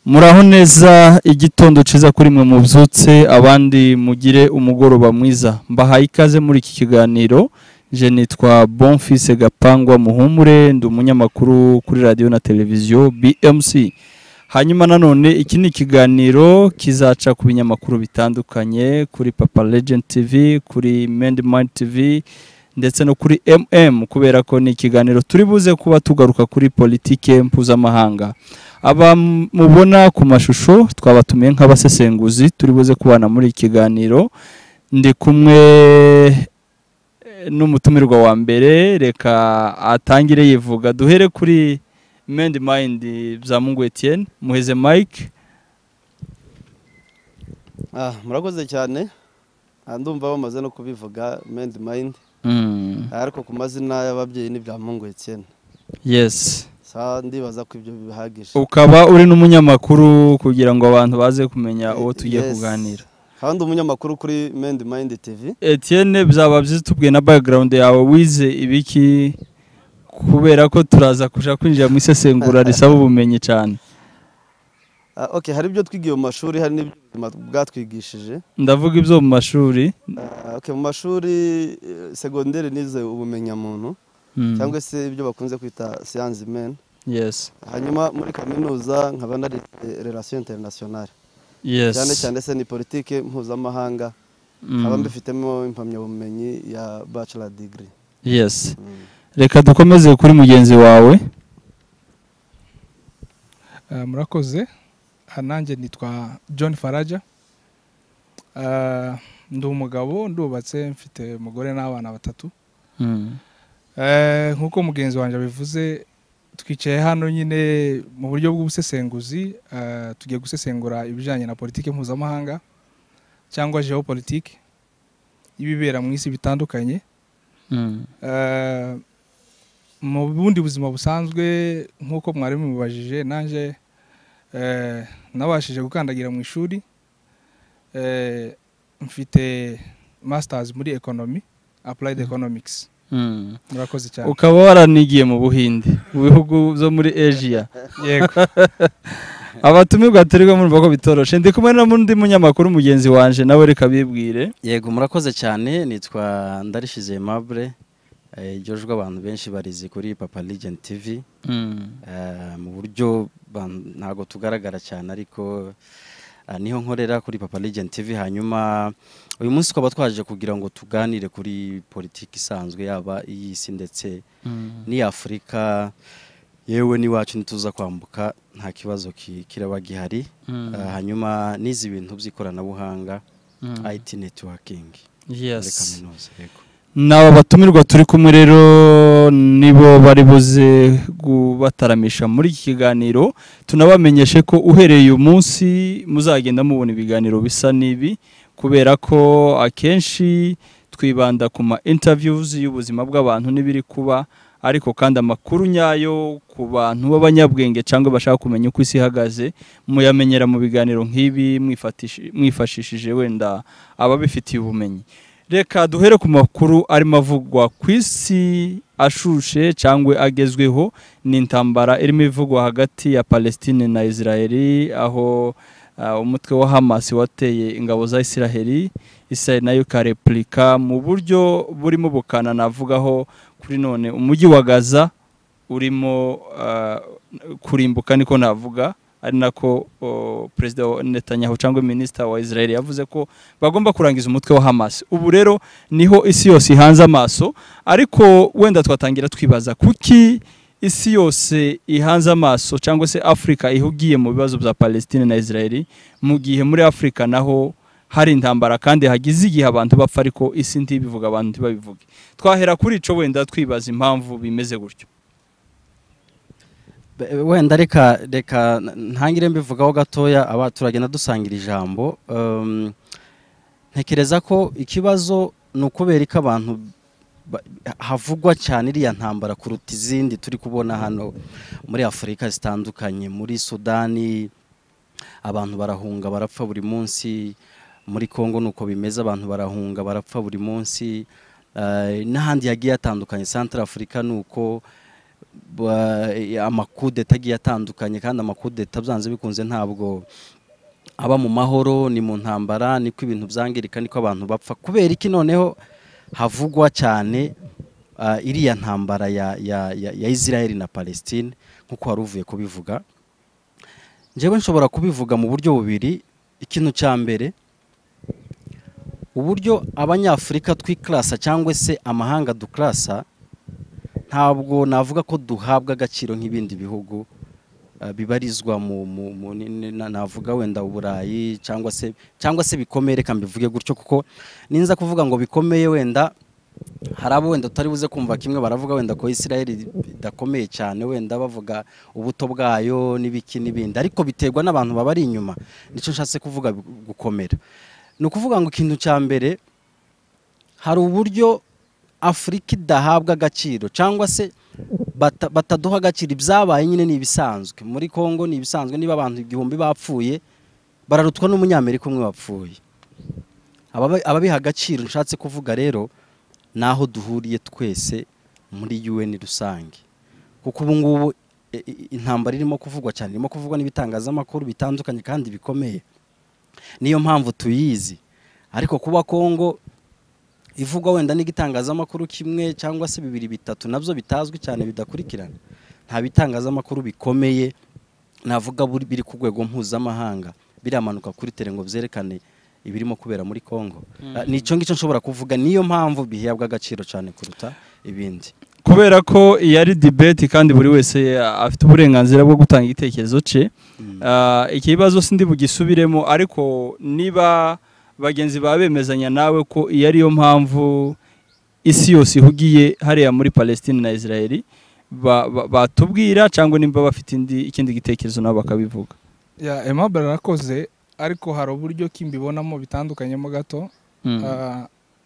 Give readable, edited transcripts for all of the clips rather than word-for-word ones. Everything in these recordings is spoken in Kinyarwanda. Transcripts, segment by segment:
Muraho neza igitondo ciza kuri mwe muvyutse abandi mugire umugoroba mwiza. Mbahaye ikaze muri iki kiganiro. Je nitwa Bonfils Gapangwa Muhumure ndi umunyamakuru kuri radio na televiziyo BMC. Hanyuma nanone iki ni ikiganiro kizaca ku binyamakuru bitandukanye kuri Papa Legend TV, kuri Mendmind TV ndetse no kuri kubera ko ni ikiganiro turi buze kuba tugaruka kuri politike mpuzamahanga. Aba mubona ku mashusho twabatumiye nk'abasesenguzi turi buze kubana muri ikiganiro. Ndi kumwe n'umutumirwa wa mbere, reka atangire yivuga. Duhere kuri Mendmind Byamungu Etienne, muheze Mike. Murakoze cyane. Ndumva bamaze no kubivuga Mendmind. Ariko ku mazina y'ababyeyi ni Byamungu Etienne. Yes. Ndibaza ko ibyo bihagije. Ukaba uri n'umunyamakuru kugira ngo abantu baze kumenya uwo tugiye kuganira. Kandi umunyamakuru kuri Mendmind TV. Etienne, byaba byiza tubwiye na background yawe, wize ibiki, kubera ko turaza kuja kwinjira mu isesengura risaba ubumenyi cyane. Okay, hari ibyo twigiye mu mashuri, hari n'ibyo bwatwigishije. Ndavuga ibyo mu mashuri. Okay, mu mashuri secondaire nize ubumenyamuntu cyangwa se ibyo bakunze kwita science humaine. Yes. Hanyuma muri kaminuza nkaba nari relation internationale. Yes. Cyane cyane se ni politique mpuzamahanga. Nkaba mbifitemo impamyabumenyi ya bachelor degree. Yes. Reka dukomeze kuri mugenzi wawe. Murakoze. Nanjye nitwa John Faraja. Ndi umugabo, ndubatse, mfite umugore n'abana batatu. Nkuko mugenzi wanje bivuze, twicaye hano nyine mu buryo bw'ubusesenguzi, tugiye gusesengura ibijanye na politike mpuzamahanga cyangwa geopolitique ibibera mu isi bitandukanye. Mu bundi buzima busanzwe nkuko mwari mubajije, nanje nabashije gukandagira mu ishuri, mfite masters muri economy, applied economics. Murakoze cyane. Ukaba waranigiye mu Buhinde, mu bihugu byo muri Asia. Yego. Abatumirwa turirwa murumva ko bitoroshe. Ndi kumwe n'undi munyamakuru mugenzi wanje, nawe reka bibwire. Yego, murakoze cyane. Nitwa Ndarishize Aimable. Ijojwe abantu benshi barizi kuri Papa Legend TV. Mu buryo ntago tugaragara cyane, ariko niho nkorera kuri Papa Legend TV. Hanyuma uyu munsi twaba twaje kugira ngo tuganire kuri politiki isanzwe, yaba iy'isi ndetse ni Afrika, yewe ni wacu nituza kwambuka nta kibazo kiraba gihari. Hanyuma nizi ibintu by'ikoranabuhanga, IT networking. Yes. Nawe batumirwa turi kumwe rero nibo bari buze gubataramisha muri iki kiganiro. Tunabamenyeshe ko uhereye uyu munsi muzagenda mubona ibiganiro bisa nibi, kubera ko akenshi twibanda ku ma interviews y'ubuzima bw'abantu nibiri kuba, ariko kandi amakuru nyayo ku bantu b'abanyabwenge cyangwa bashaka kumenya uko isi ihagaze muyamenyera mu biganiro nk'ibi, mwifashishije wenda ababifitiye ubumenyi. Reka duhere ku makuru arimo avugwa ku isi ashushe cyangwa agezweho. Ni intambara irimo ivugwa hagati ya Palestine na Israeli, aho umutwe wa Hamas wateye ingabo za Israeli nayo kareplika mu buryo burimo bukana. Navugaho kuri none umujyi wa Gaza urimo kurimbuka, niko navuga. Ari nako President Netanyahu cyangwa Minister wa Israel yavuze ko bagomba kurangiza umutwe wa Hamas. Ubu rero niho isi yose ihanze amaso, ariko wenda twatangira twibaza kuki isi yose ihanze amaso cyangwa se Afrika ihugiye mu bibazo bya Palestine na Israel, mu gihe muri Afrika naho hari intambara kandi hagize igihe abantu bapfa, ariko isi ntibivuga, abantu ntibabivuge. Twahera kuri ico wenda twibaza impamvu bimeze gutyo. Wenda reka ntangire mbivugaho gatoya, abaturagenda dusangira ijambo. Ntekereza ko ikibazo nukubera ko abantu havugwa cyane iriya ntambara kuruta izindi turi kubona hano muri Afrika zitandukanye. Muri Sudani abantu barahunga barapfa buri munsi, muri Kongo nuko bimeze, abantu barahunga barapfa buri munsi, n'ahandi yagiye atandukanye. Central Africa nuko amakudeta agiye atandukanye, kandi amakudeta byanze bikunze ntabwo aba mu mahoro, ni mu ntambara, niko ibintu byangirika, niko abantu bapfa. Kubera iki noneho havugwa cyane iriya ntambara ya Israel na Palestine nkuko wari uvuye kubivuga? Njyewe nshobora kubivuga mu buryo bubiri. Ikintu cya mbere, uburyo abanyafurika twiklasa cyangwa se amahanga duklasa, ntabwo navuga ko duhabwa agaciro nk'ibindi bihugu bibarizwa navuga wenda uburayi cyangwa se bikomeye, reka mbivuge gutyo, kuko ninza kuvuga ngo bikomeye wenda hari abo wenda tutari buze kumva kimwe, baravuga wenda ko Israel idakomeye cyane, wenda bavuga ubuto bwayo n'ibiki n'ibindi, ariko biterwa n'abantu babari inyuma. Nicyo nshatse kuvuga gukomera. Ni ukuvuga ngo ikintu cya mbere, hari uburyo Afurika idahabwa agaciro cyangwa se bataduha agaciro. Ibyabaye nyine ni ibisanzwe. Muri Kongo ni ibisanzwe, niba abantu 1000 bapfuye bararutwa n'umunyamerika umwe wapfuye. Ababiha agaciro nshatse kuvuga rero naho duhuriye twese muri UN rusange, kuko ubu ngubu intambara irimo kuvugwa cyane, irimo kuvugwa n'ibitangazamakuru bitandukanye kandi bikomeye, niyo mpamvu tuyizi. Ariko kuba Kongo ivugwa wenda n'igitangazamakuru kimwe cyangwa se 2 3 nabyo bitazwi cyane, bidakurikirana, nta bitangazamakuru bikomeye navuga biri ku rwego mpuzamahanga biramanuka kuri tele ngo byerekane ibirimo kubera muri Kongo. Nico ngicyo nshobora kuvuga, niyo mpamvu bihabwa agaciro cyane kuruta ibindi, kubera ko yari debate kandi buri wese afite uburenganzira bwo gutanga igitekerezo cye. Ikibazo sindi bugisubiremo, ariko niba bagenzi babemezanya nawe ko iyo ariyo mpamvu isi yose ihugiye hariya muri Palestine na Israel, batubwira cyangwa nimba bafite ikindi gitekerezo nabo bakabivuga. Aimable arakoze, ariko hari uburyo kimbibonamo bitandukanyemo gato.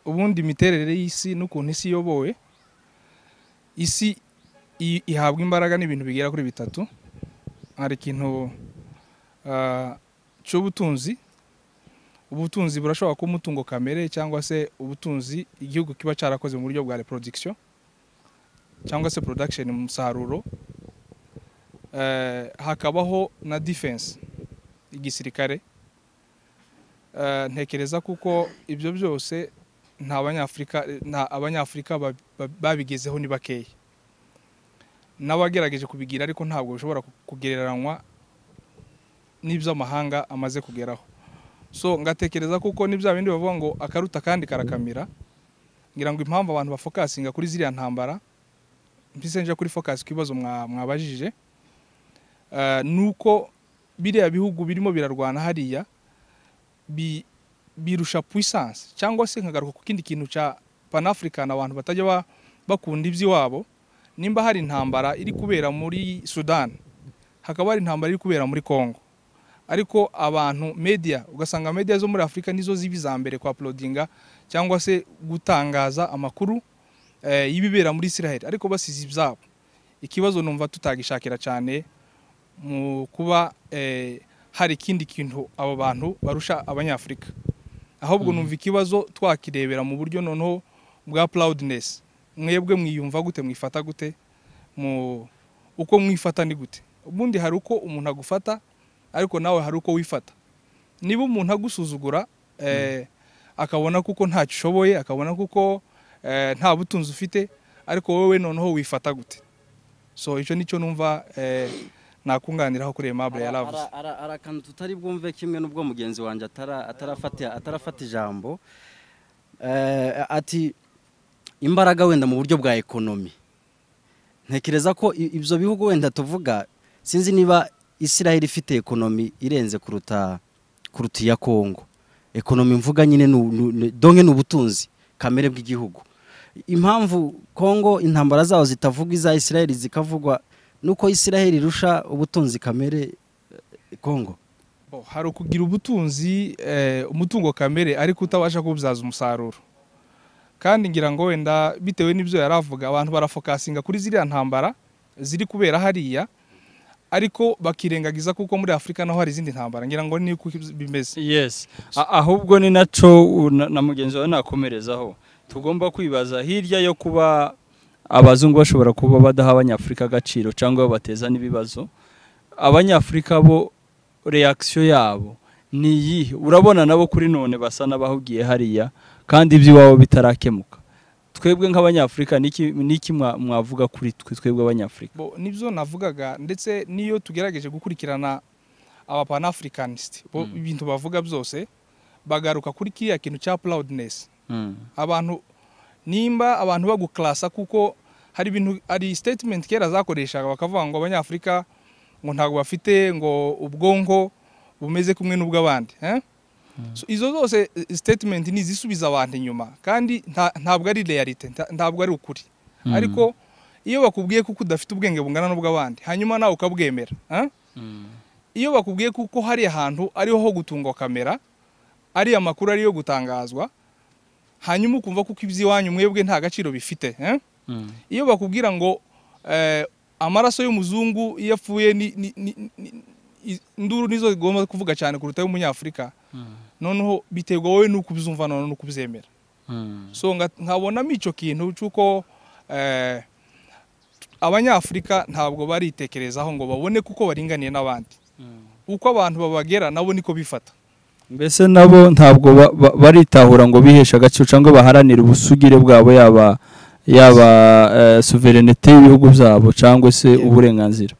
Ubundi imiterere y'isi n'ukuntu isi yobowe, isi ihabwa imbaraga n'ibintu bigera kuri 3. Hari ikintu cy'ubutunzi. Ubutunzi burashobora kuba umutungo kamere, cyangwa se ubutunzi igihugu kiba cyarakoze mu buryo bwa reproduction cyangwa se production, mu musaruro. Hakabaho na defense, igisirikare. Ntekereza kuko ibyo byose nta abanyafrika babigezeho ni bakeya, n'abagerageje kubigira, ariko ntabwo bishobora kugereranywa n'iby'amahanga amaze kugeraho. So ngatekereza kuko nibya bindi bavuga ngo akaruta kandi karakamira. Ngira ngo impamvu abantu bafokasinga kuri ziriya ntambara, mpise nje kuri focus kibazo mwabajije, nuko biriya bihugu birimo birarwana hariya birusha puissance, cyangwa se nkagaruka ku kindi kintu cya Pan-African, abantu batajya bakunda iby'iwabo. Nimba hari intambara iri kubera muri Sudan, hakaba hari intambara iri kubera muri Kongo, ariko abantu media, ugasanga media zo muri Afrika nizo zibiza mbere kwa uploadinga cyangwa se gutangaza amakuru y'ibibera muri Israel, ariko basize ibyabo. Ikibazo numva tutagishakira cyane mu kuba hari ikindi kintu abo bantu barusha abanyafrika, ahubwo numva ikibazo twakirebera mu buryo noneho bwa proudness. Mwebwe mwiyumva gute, mwifata gute, uko mwifata ni gute? Ubundi hari uko umuntu agufata, ariko nawe hari uko wifata. Niba umuntu agusuzugura akabona kuko ntacyo ushoboye, akabona kuko nta butunzi ufite, ariko wowe noneho wifata gute? So icyo nicyo numva nakunganiraho kuri Aimable yaravuze. Arakantu tutari bwumve kimwe n'ubwo mugenzi wanjye atarafata ijambo. Ati imbaraga wenda mu buryo bwa ekonomi. Ntekereza ko ibyo bihugu wenda tuvuga, sinzi niba Israel ifite ekonomi irenze kuruta iya Kongo. Ekonomi mvuga nyine donke n'ubutunzi kamere bw'igihugu. Impamvu Kongo intambara zawo zitavuga iza Israel zikavugwa nuko Israel irusha ubutunzi kamere Kongo. Hari ukugira ubutunzi umutungo kamere ariko utabasha kubyaza umusaruro. Kandi ngira ngo wenda bitewe n'ibyo yaravuga, abantu barafokasinga kuri ziriya ntambara ziri kubera hariya, ariko bakirengagiza kuko muri Afrika naho hari izindi ntambara. Ngira ngo ni uko bimeze. Yes, ahubwo ni naco na mugenzi wawe nakomerezaho. Tugomba kwibaza hirya yo kuba abazungu bashobora kuba badaha abanyafurika agaciro cyangwa bateza n'ibibazo, abanyafurika bo reaction yabo ni iyi. Urabona nabo kuri none basa n'abahugiye hariya kandi iby'iwabo bitarakemuka. Twebwe nk'abanyafurika niki mwavuga kuri twebwe abanyafurika? Nibyo navugaga, ndetse niyo tugerageje gukurikirana aba pan-africanist ibintu bavuga byose bagaruka kuri kiriya kintu cya proudness. Abantu nimba abantu baguklasa kuko hari statement kera zakoreshaga bakavuga ngo abanyafurika ngo ntago bafite ngo ubwonko bumeze kumwe n'ubw'abandi. So izo zose statement ni zisubiza abantu inyuma kandi ntabwo ari reality, ntabwo ari ukuri. Ariko iyo bakubwiye kuko udafite ubwenge bungana n'ubw'abandi hanyuma nawe ukabwemera, iyo bakubwiye kuko hari ahantu ariho ho gutungwa kamera, ari amakuru ariyo gutangazwa, hanyuma ukumva kuko iby'iwanyu mwebwe nta gaciro bifite, iyo bakubwira ngo amaraso y'umuzungu iyo apfuye induru nizo zigomba kuvuga cyane kuruta y'umunyafurika, noneho biterwa wowe nuko ubyumva none nuko ubyemera. So nkabonamo icyo kintu cyuko abanyafurika ntabwo baritekerezaho ngo babone kuko baringaniye n'abandi, uko abantu babagera nabo niko bifata. Mbese nabo ntabwo baritahura ngo bihesha agaciro cyangwa baharanira ubusugire bwabo, yaba sovereignty y'ibihugu byabo cyangwa se uburenganzira.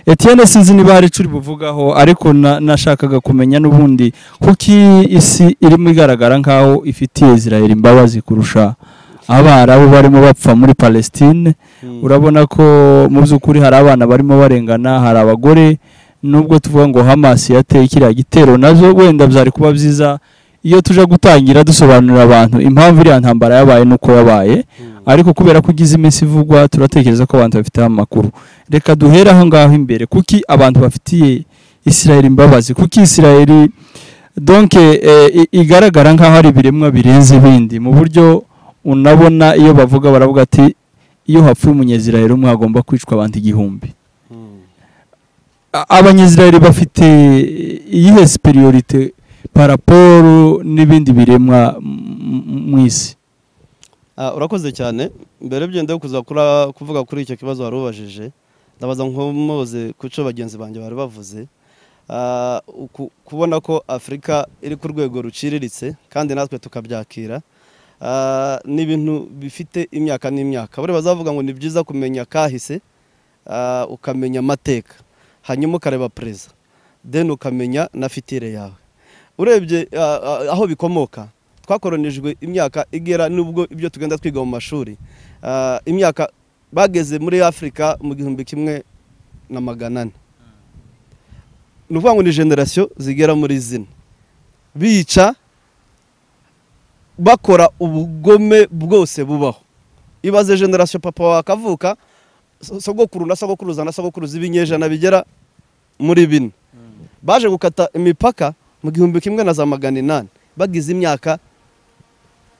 Etienne, sinzi niba hari icyo uri buvugaho, ariko nashakaga kumenya n'ubundi kuki isi irimo igaragara nkaho ifitiye Israel imbabazi kurusha abarabu barimo bapfa muri Palestine. Urabona ko mu by'ukuri hari abana barimo barengana, hari abagore, nubwo tuvuga ngo Hamas yateye kiriya gitero, nazo wenda byari kuba byiza iyo tuje gutangira dusobanurira abantu impamvu iriya ntambara yabaye nuko yabaye, ariko kubera ko ugize iminsi ivugwa turatekereza ko abantu bafite amakuru. Reka duhere aho ngaho imbere, kuki abantu bafitiye Israel imbabazi, kuki Israel donc igaragara nkaho ari ibiremwa birenze ibindi, mu buryo unabona iyo bavuga baravuga ati iyo hapfuye umunyezirayeli umwe hagomba kwicwa abantu 1000. Abanyezirayeli bafite iyihe superiorite paraporo n'ibindi biremwa mu isi? Urakoze cyane. Mbere byende kuza kuvuga kuri icyo kibazo warubajije, ndabaza nkomoze kuco bagenzi banje bari bavuze, kubona ko Afrika iri ku rwego ruciriritse kandi natwe tukabyakira, ni ibintu bifite imyaka n'imyaka. Bari bazavuga ngo ni byiza kumenya kahise, ukamenya amateka, hanyuma ukareba preza, then ukamenya na fitire yawe. Urebye aho bikomoka, twakoronijwe imyaka igera nubwo ibyo tugenda twiga mu mashuri, imyaka bageze muri Afrika mu 1100. Nuvuga ngo ni generation zigera muri zine bica bakora ubugome bwose bubaho. Ibaze generation papa wakavuka, sogokuru na sogokuruza na sogokuruza ibinyejana bigera muri 4 baje gukata imipaka mu 1800 bagize imyaka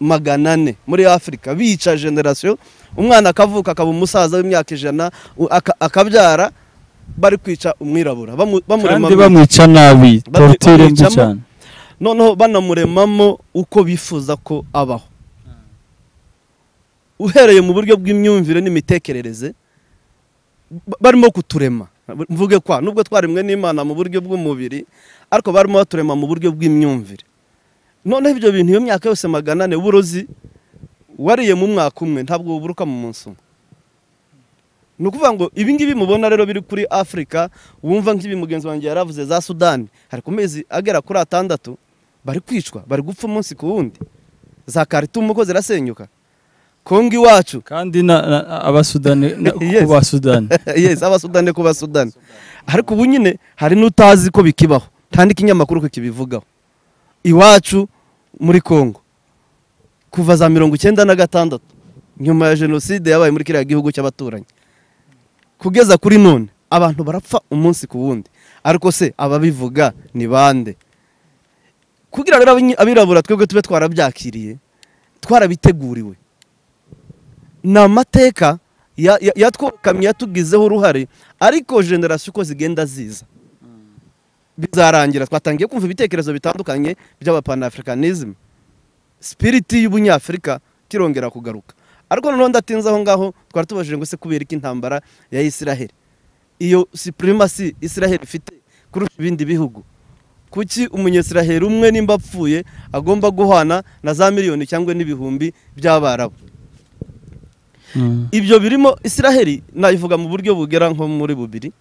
400 muri Afrika bica generation. Umwana akavuka akaba umusaza w'imyaka 100 akabyara bari kwica umwirabura kandi bamwica nabi, torture mbi cyane, noneho banamuremamo uko bifuza ko abaho. Uhereye mu buryo bw'imyumvire n'imitekerereze barimo kuturema, mvuge kwa nubwo twarimwe n'Imana mu buryo bw'umubiri, ariko barimo baturema mu buryo bw'imyumvire. None ibyo bintu iyo myaka yose 400 uburozi wariye mu mwaka umwe ntabwo uburuka mu munsi umwe. Nukuvuga ngo ibi ngibi mubona rero biri kuri Afrika, wumva nk'ibi mugenzi wanjye yaravuze za Sudan, hari ku mezi agera kuri 6 bari kwicwa, bari gupfa umunsi ku wundi. Za Khartoum uko zirasenyuka, Kongo iwacu kandi abasudani kuba Sudan. Yes, abasudani kuba Sudan. Ariko ubu nyine hari n'utazi ko bikibaho, kandi kinyamakuru ko kibivugaho. Iwacu muri Kongo kuva za 1996 nyuma ya genocide yabaye muri kiriya gihugu cy'abaturanyi, kugeza kuri none abantu barapfa umunsi ku wundi. Ariko se ababivuga ni bande? Kugira rero abirabura twebwe tube twarabyakiriye, twarabiteguriwe, na mateka yatwokamye yatugizeho uruhare, ariko generation ko zigenda ziza bizarangira twatangiye kumva ibitekerezo bitandukanye by'aba pan-africanism, spirit y'ubunyafrika kirongera kugaruka. ariko noneho ndatinze aho ngaho twari tubajije ngo se kubera iki intambara ya Israel iyo supremacy Israel ifite kurusha ibindi bihugu, kuki umunyesiraheli umwe nimba apfuye agomba guhana na za miliyoni cyangwa n'ibihumbi by'Abarabu? Ibyo birimo Israel nayivuga mu buryo bugera nko muri bubiri.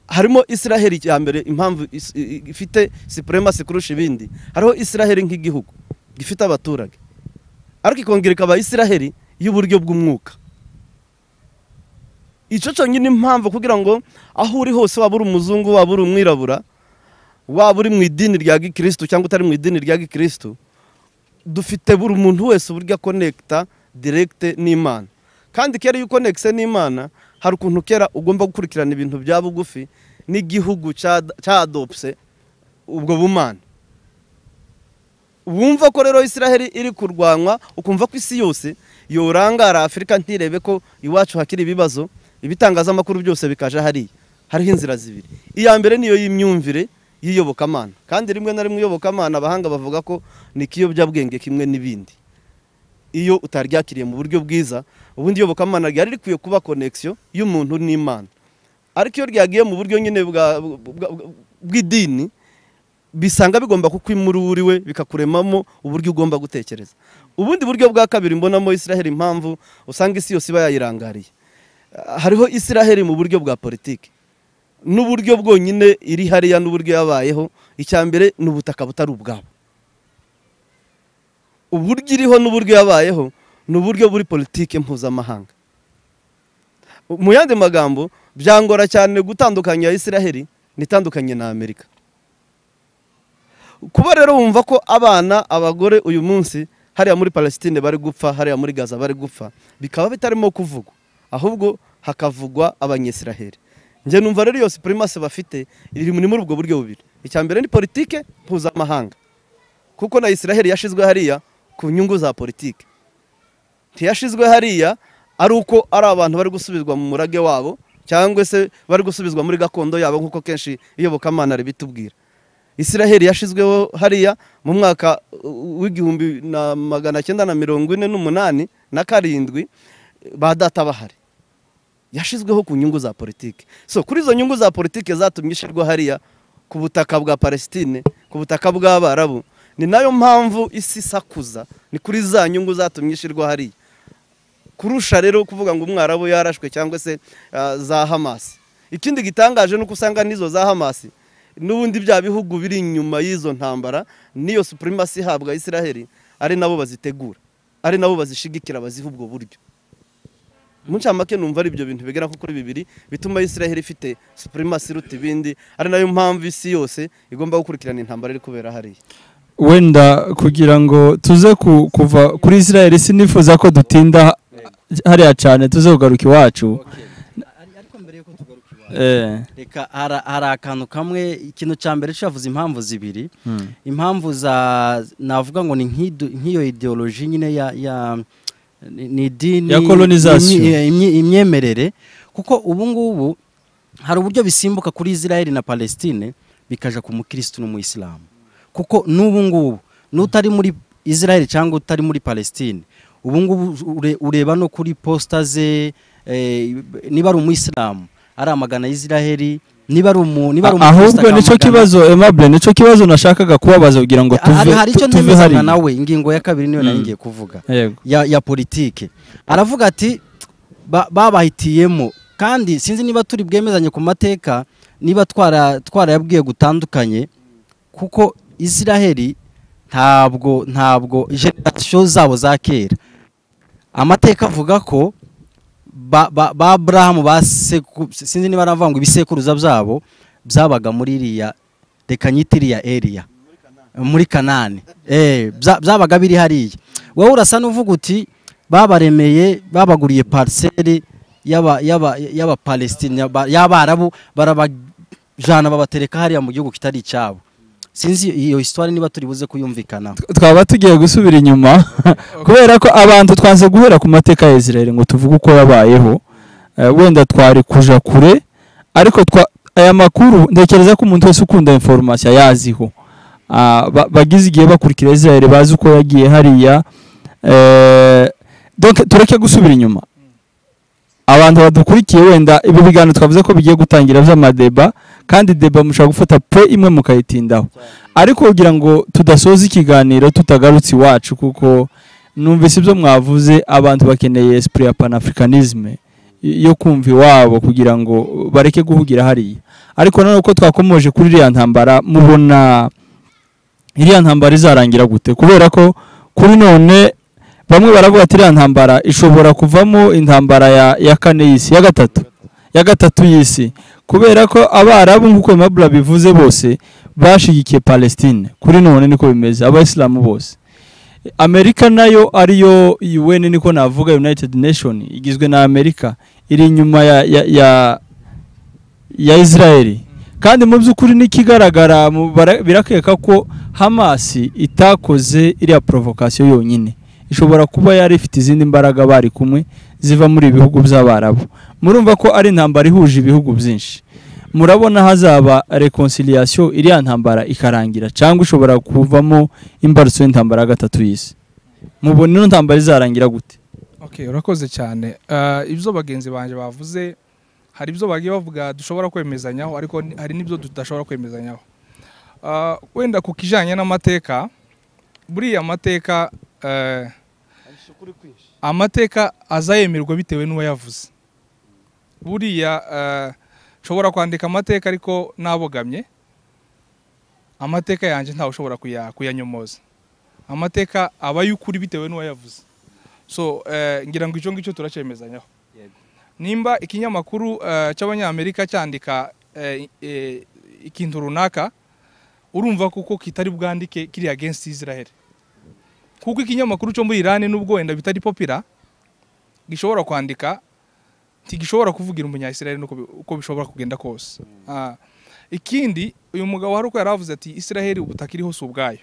Harimo Israel ya mbere impamvu ifite supremacy kurusha ibindi, hariho Israel nk'igihugu gifite abaturage, ariko ikongera ikaba Israel y'uburyo bw'umwuka. Ico cyonyine impamvu kugira ngo aho uri hose waba uri umuzungu waba uri umwirabura waba uri mu idini rya Gikristo cyangwa utari mu idini rya Gikristo, dufite buri muntu wese uburyo connecta direct n'Imana. Kandi kera iyo connecte n'Imana hari ukuntu kera ugomba gukurikirana ibintu bya bugufi n'igihugu cya adopse ubwo bumana. Wumva ko rero Israel iri kurwanwa, ukumva ko isi yose yorangara Afrika ntirebe ko iwacu hakiri ibibazo, ibitangazamakuru byose bikaje hariho inzira zibiri. Iya mbere niyo y'imyumvire yiyobokamana, kandi rimwe na rimwe iyobokamana abahanga bavuga ko ni kiyobyabwenge kimwe n'ibindi. Iyo utaryakiriye mu buryo bwiza, ubundi iyobokamana ryari rikwiye kuba connection y'umuntu n'Imana, ariko iyo ryagiye mu buryo nyine bw'idini bisanga bigomba kukwimururiwe bikakuremamo uburyo ugomba gutekereza. Ubundi buryo bwa kabiri mbonamo Israel impamvu usanga isi yose iba yayirangariye, hariho Israel mu buryo bwa politiki n'uburyo bwonyine iri hariya n'uburyo yabayeho. Icyambere n'ubutaka butari ubwabo, uburyo iriho n'uburyo yabayeho n'uburyo buri politiki mpuzamahanga. Mu yandi magambo byangora cyane gutandukanya Israel nitandukanye na Amerika. Kuba rero wumva ko abana abagore uyu munsi hariya muri Palestine bari gupfa, hariya muri Gaza bari gupfa, bikaba bitarimo kuvugwa, ahubwo hakavugwa abanyesiraheli. Nje numva rero iyo supremacy bafite iri muri ubwo buryo bubiri. Icyambere ni politike mpuzamahanga, kuko na Israel yashizwe hariya ku nyungu za politike, ntiyashizwe hariya ari uko ari abantu bari gusubizwa mu murage wabo cyangwa se bari gusubizwa muri gakondo yabo, nkuko kenshi iyobokamana ribitubwira. Israel yashizweho hariya mu mwaka w'1948 na 7 ba data bahari, yashizweho ku nyungu za politike. So kuri izo nyungu za politike zatumye ishirwa hariya ku butaka bwa Palestine, ku butaka bw'Abarabu, ni nayo mpamvu isi sakuza, ni kuri za nyungu zatumye ishirwa hariya, kurusha rero kuvuga ngo umwarabu yarashwe cyangwa se za Hamas. Ikindi gitangaje nuko usanga nizo za Hamas n'ubundi bya bihugu biri inyuma y'izo ntambara niyo supremacy habwa Israel ari nabo bazitegura, ari nabo bazishigikira, baziha ubwo buryo. Muncamake numva ari ibyo bintu bigera kuri bibiri bituma Israel ifite supremacy ruti bindi, ari nayo mpamvu isi yose igomba gukurikirana intambara iri kubera hariya. Wenda kugira ngo tuze kuva kuri Israel, sinifuza ko dutinda hariya cyane, tuze kugaruka iwacu. Ariko mbere yuko tugaruka reka hari akantu kamwe, ikintu cya mbere cyavuze impamvu zibiri. Impamvu navuga ngo ni nk'iyo ideology nyine ni idini ya colonization, imyemerere, kuko ubu ngubu hari uburyo bisimbuka kuri Israel na Palestine bikaja ku mukristo n'umuyisilamu, kuko n'ubu ngubu n'utari muri Israel cyangwa utari muri Palestine, ubu ngubu ureba no kuri posta ze, niba ari umuyisilamu ari amagana Israel, niba ari ahubwo nico kibazo Aimable, nico kibazo nashakaga kubabaza kugira ngo hari icyo ntemezaga nawe. Ingingo ya kabiri niyo naringiye kuvuga ya politike. Aravuga ati babahitiyemo, kandi sinzi niba turi bwemezanye ku mateka, niba twarayabwiye gutandukanye, kuko Israel ntabwo generation zabo za kera, amateka avuga ko ba Abraham sinzi niba aravuga ngo ibisekuruza byabo byabaga muri iriya rekanyitiriya area muri Kanani, byabaga biri hariya. Wowe urasa n'uvuga uti babaremeye, babaguriye parcelle y'aba Palestine y'Abarabu, barabajana babatereka hariya mu gihugu kitari icyabo. Sinzi iyo histoire niba turi buze kuyumvikana. Twaba tugiye gusubira inyuma kubera ko abantu twanze guhera ku mateka ya Israel ngo tuvuge uko yabayeho, wenda twari kuja kure, ariko aya makuru ndekereza ko umuntu wese ukunda information yaziho, bagize igihe bakurikira Israel bazi uko yagiye hariya. donc tureke gusubira inyuma abantu badukurikiye wenda ibi biganiro twavuze ko bigiye gutangira vy'amadeba kandi deba mushaka gufata pe imwe mukayitindaho ariko kugira ngo tudasoza ikiganiro tutagarutse iwacu kuko numvise ibyo mwavuze abantu bakeneye esprit ya panafricanisme yo kumva iwabo kugira ngo bareke guhugira hariya ariko none uko twakomoje kuri iriya ntambara mubona iriya ntambara izarangira gute kubera ko kuri none bamwe baravuga ati iriya ntambara ishobora kuvamo intambara ya kane y'isi ya gatatu y'isi kubera ko abarabu nk'uko Mabla bivuze bose bashigikiye Palestine kuri none niko bimeze abayisilamu bose Amerika nayo ariyo UN niko navuga United Nation igizwe na Amerika iri inyuma ya Israel kandi mu by'ukuri nikigaragara birakeka ko Hamas itakoze iriya provocation yonyine ishobora kuba yari ifite izindi mbaraga bari kumwe ziva muri ibihugu by'abarabu murumva ko ari intambara ihuje ibihugu byinshi murabona hazaba reconciliation iriya ntambara ikarangira cyangwa ishobora kuvamo imbarutso y'intambara gatatu y'isi mubona ino ntambara izarangira gute okay urakoze cyane ibyo bagenzi banje bavuze hari ibyo bagiye bavuga dushobora kwemezanyaho ariko hari n'ibyo tudashobora kwemezanyaho wenda ku kijanye n'amateka buriya amateka azayemerwa bitewe n'uwo yavuze buriya nshobora kwandika amateka ariko nabogamye amateka yanjye ntawe ushobora kuyanyomoza amateka aba y'ukuri bitewe n'uwo yavuze so ngira ngo icyo ngicyo turacemezanyaho nimba ikinyamakuru cy'abanyamerika cyandika ikintu runaka urumva kuko kitari bwandike kiri against Israel kuko ikinyamakuru cyo muri Iran nubwo wenda bitari popular gishobora kwandika tigishobora kuvugira umunya-Israel uko bishobora kugenda kose ikindi uyu mugabo hari uko yaravuze ati Israel ubutakiriho su ubwayo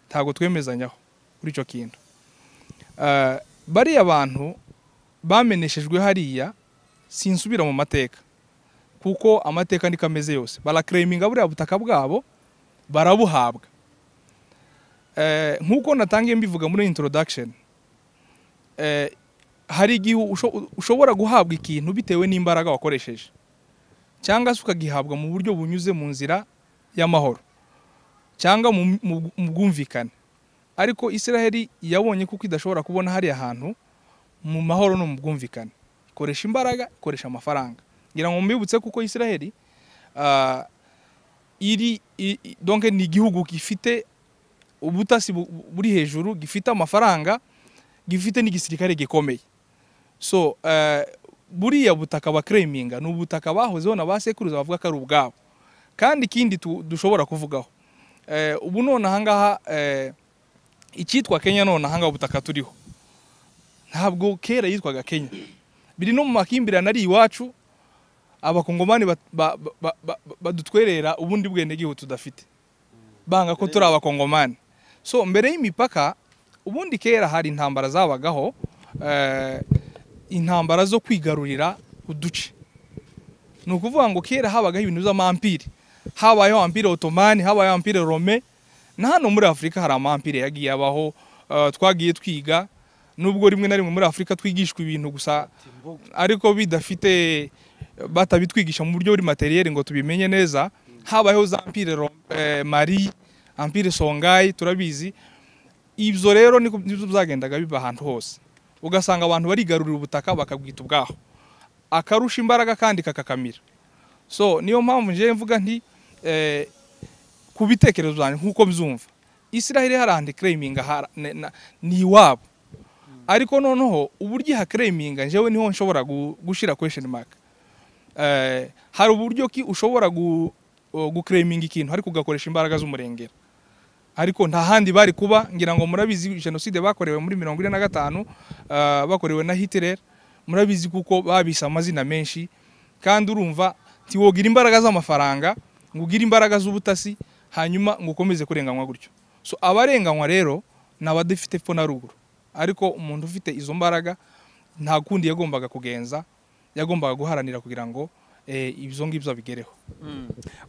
ntago twemezanyaho kuri cyo kintu bari abantu bameneshejwe hariya sinsubira mu mateka kuko amateka nikameze yose barakreminga buriya butaka bwabo barabuhabwa nkuko natangiye mbivuga muri introduction hari igihe ushobora guhabwa ikintu bitewe n'imbaraga wakoresheje cyangwa se ukagihabwa mu buryo bunyuze mu nzira y'amahoro cyangwa mu bwumvikane ariko Israel yabonye kuko idashobora kubona hari ahantu mu mahoro no mu bwumvikane ikoresha imbaraga ikoresha amafaranga ngira ngo mbibutse kuko Israel donc ni igihugu gifite ubutasi buri hejuru gifite amafaranga gifite n'igisirikare gikomeye so buriya butaka bakreminga n'ubutaka bahozeho na basekuruza bavuga ko ari ubwabo kandi ikindi dushobora kuvugaho ubu none ahangaha icyitwa Kenya none ahangaha ubutaka turiho ntabwo kera yitwaga Kenya biri no mu makimbirane ari iwacu abakongomani badutwerera ubundi bwende gihugu tudafite banga ko turi abakongomani so mbere y'imipaka ubundi kera hari intambara zabagaho intambara zo kwigarurira uduce nukuvuga ngo kera habagaho ibintu by'amampire habayeho empire ottomani habayeho empire rome na hano muri Afrika hari amampire yagiye abaho twagiye twiga nubwo rimwe na rimwe muri Afrika twigishwa ibintu gusa ariko bidafite batabitwigisha mu buryo buri materiel ngo tubimenye neza habayeho za empire Mali empire Songhai turabizi ibyo rero niko byagendaga biba ahantu hose ugasanga abantu barigarurira ubutaka bakabwita ubwaho akarusha imbaraga kandi kakakamira so niyo mpamvu nje mvuga nti ku bitekerezo byanjye nkuko byumva Israel harande claiminga ni wabo ariko noneho uburyo ha claiminga njewe niho nshobora gushira question mark hari uburyo ki ushobora guclaiminga ikintu ariko ugakoresha imbaraga z'umurengera ariko nta handi bari kuba ngira ngo murabizi genocide bakorewe muri 1945 bakorewe na Hitler murabizi kuko babisa amazina menshi kandi urumva tiwogira imbaraga z'amafaranga ngugira imbaraga z'ubutasi hanyuma ngukomeze kurenganywa gutyo so abarenganywa rero nabadafite fo na ruguru ariko umuntu ufite izo mbaraga nta kundi yagombaga kugenza yagombaga guharanira kugira ngo ibyo ngibyo bigereho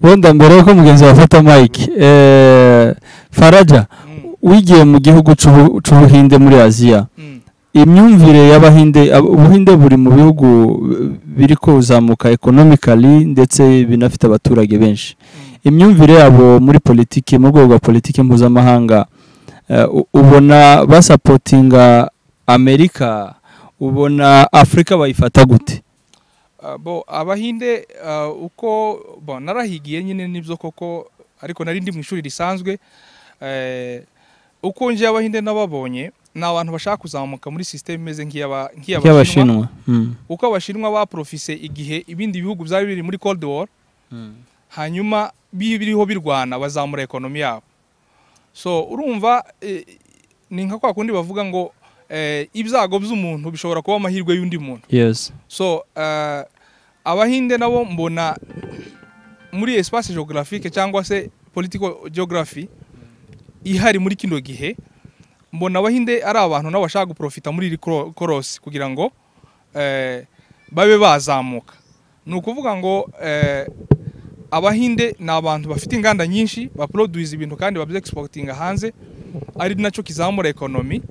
wenda mbere yuko mugenzi wafata Mike Faraja wigiye mu gihugu c'ubuhinde muri Aziya imyumvire y'abahinde ubuhinde buri mu bihugu biri kuzamuka economically ndetse binafite abaturage benshi. Imyumvire yabo muri politiki mu rwego rwa politiki mpuzamahanga ubona basapotinga Amerika, ubona Afrika bayifata gute? Abahinde uko narahigiye nyine nibyo koko, ariko nari ndi mu ishuri risanzwe. Uko nje abahinde nababonye ni abantu bashaka kuzamuka muri system imeze nk'iy'abashinwa. Uko abashinwa baprofise igihe ibindi bihugu byari biri muri Cold War, hanyuma biriho birwana bazamura ekonomi yabo. So urumva ni nka kwa kundi bavuga ngo ibyago by'umuntu bishobora kuba amahirwe y'undi muntu. Yes. So abahinde nabo mbona muri espace geographique cyangwa se political geography ihari muri kino gihe, mbona abahinde ari abantu nabo bashaka guprofita muri iri cross kugira ngo babe bazamuka. Ni ukuvuga ngo abahinde ni abantu bafite inganda nyinshi, baproduce ibintu kandi babexportinga hanze, ari nacyo kizamura ekonomi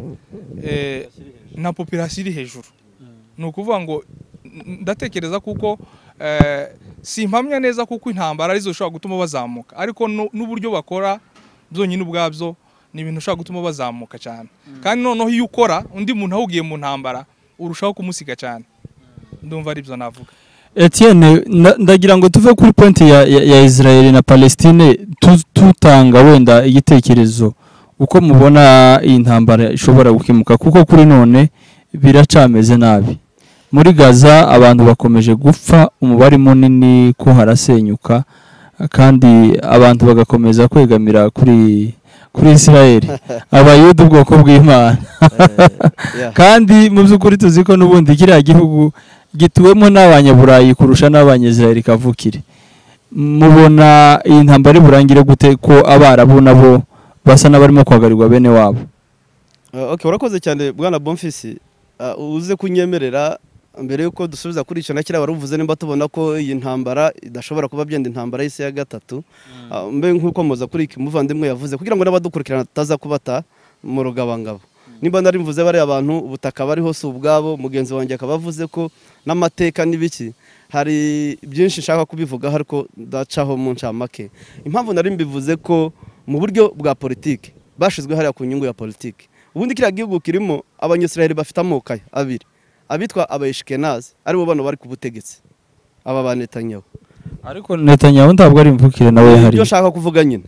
na population iri hejuru. Ni ukuvuga ngo ndatekereza kuko simpamya neza kuko intambara arizo zishobora gutuma bazamuka, ariko n'uburyo bakora byonyine ubwabyo ni ibintu ushobora gutuma bazamuka cyane. Kandi noneho iyo ukora undi muntu ahugiye mu ntambara urushaho kumusiga cyane. Ndumva ari byo navuga. Etienne, ndagira ngo tuve kuri point ya Israel na Palestine, tutanga wenda igitekerezo uko mubona iyi ntambara ishobora gukemuka, kuko kuri none biracameze nabi. Muri Gaza abantu bakomeje gupfa, umubare munini ko harasenyuka, kandi abantu bagakomeza kwegamira kuri Israel, abayuda ubwoko bw'Imana. Kandi mu by'ukuri tuzi ko n'ubundi kiriya gihugu gituwemo n'abanyaburayi kurusha n'abanyezraeli kavukire. Mubona iyi ntambara burangire gute ko abarabu nabo basa n'abarimo kwagarirwa bene wabo? Okay, urakoze cyane bwana Bonfils. Uze kunyemerera mbere yuko dusubiza kuri icyo nakira waruvuze nimba tubona ko iyi ntambara idashobora kuba byenda intambara y'isi ya gatatu. Mbe nkuko moza kuri iki muvandimwe yavuze kugira ngo n'abadukurikirana tutaza kubata mu rugabangabo. Nimba nari mvuze bari abantu ubutaka bari hose ubwabo, mugenzi wanjye akabavuze ko n'amateka n'ibiki, hari byinshi nshaka kubivuga ariko ndacaho mu ncamake. Impamvu nari mbivuze ko mu buryo bwa politiki bashizwe hariya ku nyungu ya politiki. Ubundi kiriya gihugu kirimo abanyesiraheli bafite amoko abiri, abitwa abayishikenazi aribo bano bari ku butegetsi, aba ba Netanyahu. Ariko Netanyahu ntabwo ari imvukire nawe hari. Icyo nshaka kuvuga nyine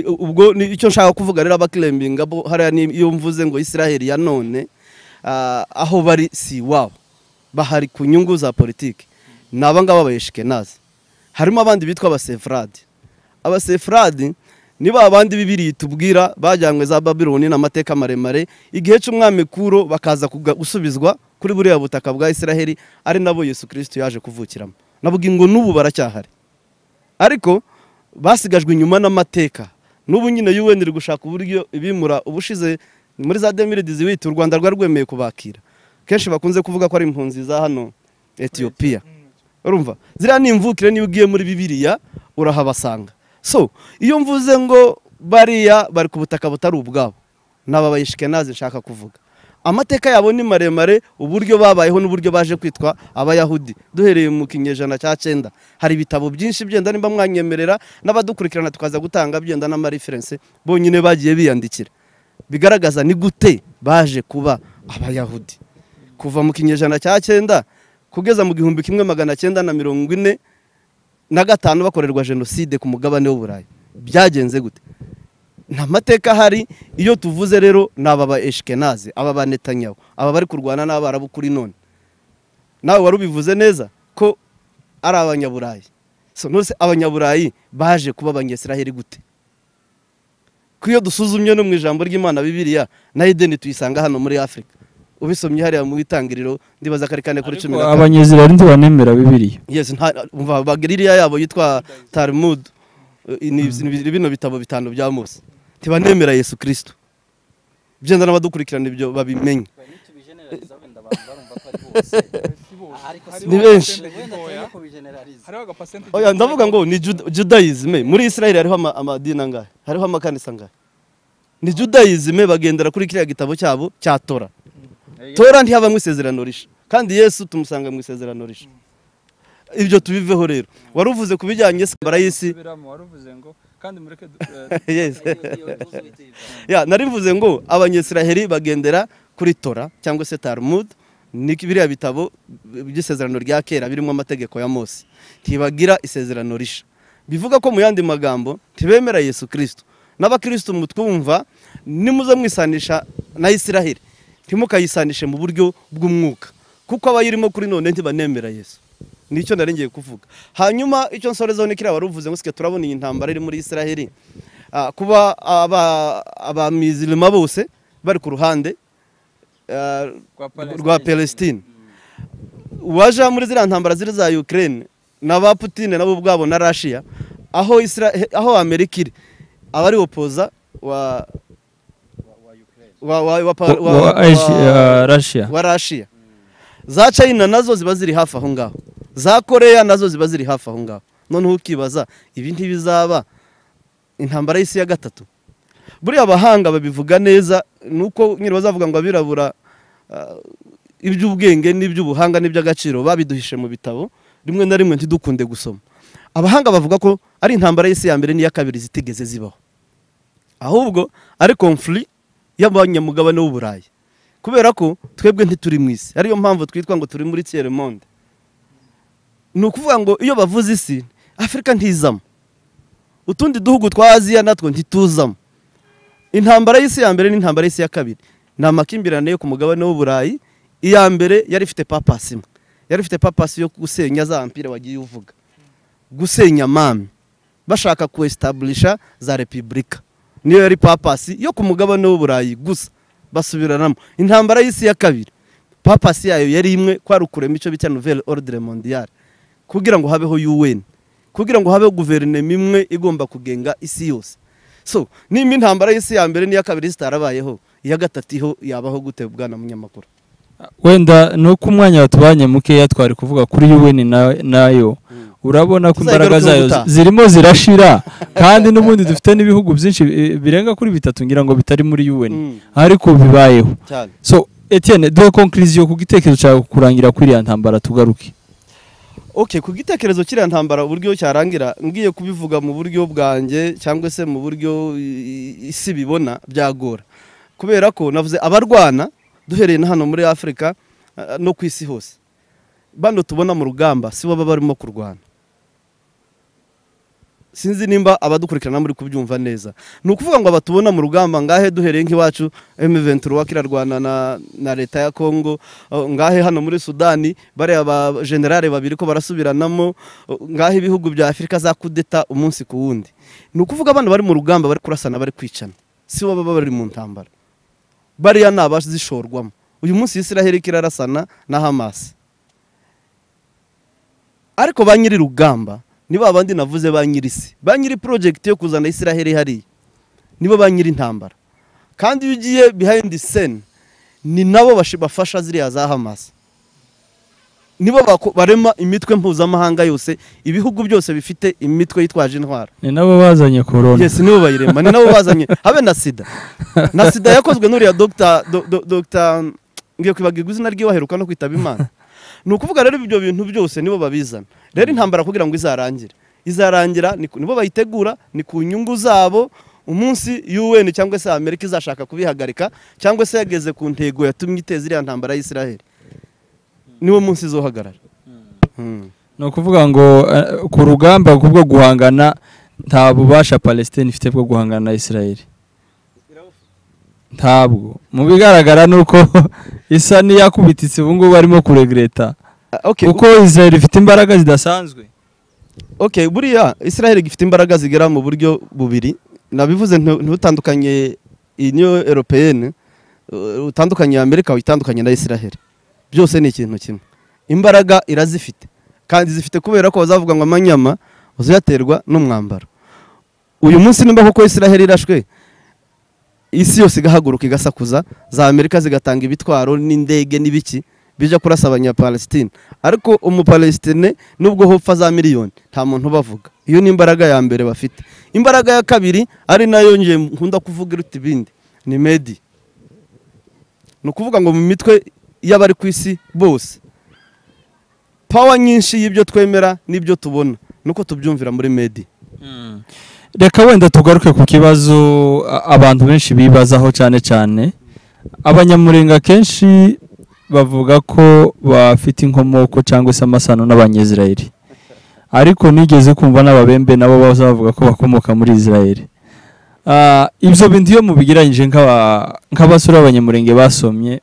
ubwo icyo nshaka kuvuga rero abakilembinga bo hariya ni iyo mvuze ngo Israeli ya none aho bari si wabo, bahari ku nyungu za politiki. Naba ngaba abayishikenazi. Harimo abandi bitwa abasefradi. Abasefradi niba abandi bibiri tubwira bajyanywe za Babyloni n'amateka maremare, igihe cy'umwami Kuro bakaza gusubizwa kuri buriya butaka bwa Israeli, ari nabo Yesu Kristo yaje kuvukiramo. Navuga ngo n'ubu baracyahari, ariko basigajwe inyuma n'amateka. N'ubu nyine UN iri gushaka uburyo ibimura. Ubushize muri za 2018 u Rwanda rwarwemeye kubakira. Kenshi bakunze kuvuga ko ari impunzi za hano Ethiopia. Urumva ziriya ni imvukire, niyo ugiye muri Bibiliya urahabasanga. So iyo mvuze ngo bariya bari ku butaka butari ubwabo, naba bayishikenazi nshaka kuvuga amateka yabo ni maremare, uburyo babayeho n'uburyo baje kwitwa abayahudi duhereye mu kinyejana cya 9. Hari ibitabo byinshi byenda nimba mwanyemerera n'abadukurikirana tukaza gutanga byenda n'ama reference bonyine bagiye biyandikira bigaragaza ni gute baje kuba abayahudi kuva mu kinyejana cya 9 kugeza mu 1945 bakorerwa jenoside ku mugabane w'Uburayi. Byagenze gute? Nta mateka hari. Iyo tuvuze rero naba ba Eshkenazi, aba ba Netanyahu, aba bari kurwana n'abarabu kuri none, nawe warubivuze neza ko ari abanyaburayi. So nose abanyaburayi baje kuba abanyesiraheli gute? Kuyo dusuzumye no mu ijambo ry'Imana Bibiliya na Edeni tuyisanga hano muri Afrika. Ubisomye hariya mu itangiriro ndibaza kare kane kuri 10. Abanyeziraheli ntibanemera Bibiliya. Yes, umva bagiririya yabo yitwa Talmud, bino bitabo bitanu bya Mose. Tibanemera Yesu Kristo. Byenda n'abadukurikirana ibyo babimenye. Ni benshi. Oya ndavuga ngo ni Judaism. Muri Israel hariho amadini angahe? Hariho amakanisa angahe? Ni Judaism bagendera kuri kiriya gitabo cyabo cya Torah. tora ntihaba mu isezerano risha kandi Yesu tumusanga mu isezerano risha. Ibyo tubiveho rero. Wari uvuze ku bijyanye n'intambara y'isi. waruvuze ngo kandi mureke Yes. Ya narivuze ngo abanyesiraheli bagendera kuri Tora cyangwa se Talmud, ni biriya bitabo by'isezerano rya kera birimo amategeko ya Mose. Ntibagira isezerano risha. Bivuga ko mu yandi magambo ntibemera Yesu Kristo. N'abakristo mutwumva nimuze mwisanisha na Isiraheli, ntimukayisanishe mu buryo bw'umwuka, kuko abayirimo kuri none ntibanemera Yesu. Nicyo naringiye kuvuga. Hanyuma icyo nsorezaho nikira waruvuze ngo sike turabona iyi ntambara iri muri Isiraheli, kuba abamizilima bose bari ku ruhande rwa Palestine. Waje muri ziriya ntambara ziri za Ukraine n'aba Putin nabo ubwabo na Russia, aho Amerika iri abari opoza wa Russia. Za China nazo ziba ziri hafi aho ngaho, za Korea nazo ziba ziri hafi aho ngaho. Noneho ukibaza ibi ntibizaba intambara y'isi ya gatatu. Buriya abahanga babivuga neza, nuko nyine bazavuga ngo abirabura iby'ubwenge n'iby'ubuhanga n'iby'agaciro babiduhishe mu bitabo, rimwe na rimwe ntidukunde gusoma. Abahanga bavuga ko ari intambara y'isi ya mbere n'iya kabiri zitigeze zibaho, ahubwo ari conflict y'abanyamugabane w'Uburayi, kubera ko twebwe ntituri mu isi. Ariyo mpamvu twitwa ngo turi muri tiers monde. Ni ukuvuga ngo iyo bavuze isi, Afurika ntizamo, utundi duhugu twa Aziya natwo ntituzamo. Intambara y'isi ya mbere n'intambara y'isi ya kabiri ni amakimbirane yo ku mugabane w'Uburayi. Iya mbere yari ifite papasi imwe, yari ifite papasi yo gusenya za empire wagiye uvuga, gusenya mami, bashaka kuestablisha za republika. Niyo yari papasi yo ku mugabane w'Uburayi gusa, basubiranamo. Intambara y'isi ya kabiri papasi yayo yari imwe, kwari ukurema icyo bita nouvelle ordre mondiale, kugira ngo habeho UN, kugira ngo habeho guverinoma imwe igomba kugenga isi yose. So nimba intambara y'isi ya mbere n'iya kabiri zitarabayeho, iya gatatu iho yabaho gute bwana munyamakuru? Wenda nuko umwanya watubanye mukeya twari kuvuga kuri UN nayo. Urabona ko imbaraga zayo zirimo zirashira, kandi n'ubundi dufite n'ibihugu byinshi birenga kuri bitatu ngira ngo bitari muri UN, ariko bibayeho. So Etienne, duhe conclusion ku gitekerezo cyawe kurangira kuri ya ntambara tugaruke. Okay, ku gitekerezo kiriya ntambara uburyo cyarangira, ngiye kubivuga mu buryo bwanjye cyangwa se mu buryo isi bibona byagora, kubera ko navuze abarwana duhereye na hano muri Afrika no ku isi hose. Bano tubona mu rugamba si baba barimo kurwana. Sinzi nimba abadukurikirana muri kubyumva neza. Ni ukuvuga ngo abatubona mu rugamba ngahe duhereye nk'iwacu M23 kirarwana na leta ya Kongo, ngahe hano muri Sudani bare aba generale babiri ko barasubiranamo, ngahe ibihugu bya Afrika za kudeta umunsi ku wundi. Ni ukuvuga abantu bari mu rugamba bari kurasana bari kwicana, si baba bari mu ntambara. Bariya nabazishorwamo. Uyu munsi Isiraheli kirarasana na Hamas, ariko ba nyiri rugamba nibo abandi navuze, ba nyiri isi, ba nyiri project yo kuzana Isiraheli hari, nibo ba nyiri ntambara. Kandi iyo ugiye behind the scene ni nabo bafasha ziriya za Hamas, nibo barema imitwe mpuzamahanga yose, ibihugu byose bifite imitwe yitwaje intwara, ni nabo bazanye corona. Yes, nibo bayirema, ni nabo bazanye habe na sida. Na sida yakozwe n'uriya Dr. ngiye kwibagirwa izina ryiwe aheruka no kwitaba Imana. Ni ukuvuga rero ibyo bintu byose nibo babizana. Rero intambara kugira ngo izarangira nibo bayitegura, ni ku nyungu zabo. Umunsi UN cyangwa se Amerika izashaka kubihagarika cyangwa se yageze ku ntego yatumye iteza iriya ntambara y'Isiraheli, niwo munsi izohagarara. No kuvuga ngo ku rugamba kubwo guhangana nta bubasha Palestine ifite bwo guhangana na Isiraheli. Ntabwo mu bigaragara nuko isa niyakubititse ubu ngubu barimo kuregreta. Kuko Israel ifite imbaraga zidasanzwe. Okay, buriya Israel ifite imbaraga zigera mu buryo bubiri. Nabivuze ntutandukanye Union Européenne, utandukanye Amerika, utandukanye na Israel. Byose ni ikintu kimwe. Imbaraga irazifite, kandi zifite kubera ko bazavuga ngo amanyama uzayaterwa n'umwambaro. Uyu munsi nimba koko Israel irashwe, isi yose igahaguruka igasakuza, za Amerika zigatanga ibitwaro n'indege n'ibiki bija kurasa abanyapalestine, ariko umupalestine nubwo hopfa za miliyoni nta muntu bavuga. Iyo ni imbaraga ya mbere bafite. Imbaraga ya kabiri ari nayo nje nkunda kuvuga iruta ibindi ni Medi. ni ukuvuga ngo mu mitwe y'abari ku isi bose pawa nyinshi y'ibyo twemera n'ibyo tubona nuko tubyumvira muri media. Reka wenda tugaruke ku kibazo abantu benshi bibazaho cyane cyane, abanyamurenga kenshi bavuga ko bafite inkomoko cyangwa se amasano n'abanyezirayeli, ariko nigeze kumva n'ababembe nabo bavuga ko bakomoka muri Israel. Ibyo bintu iyo mubigiranyije nk'abasore b'abanyamurenge basomye,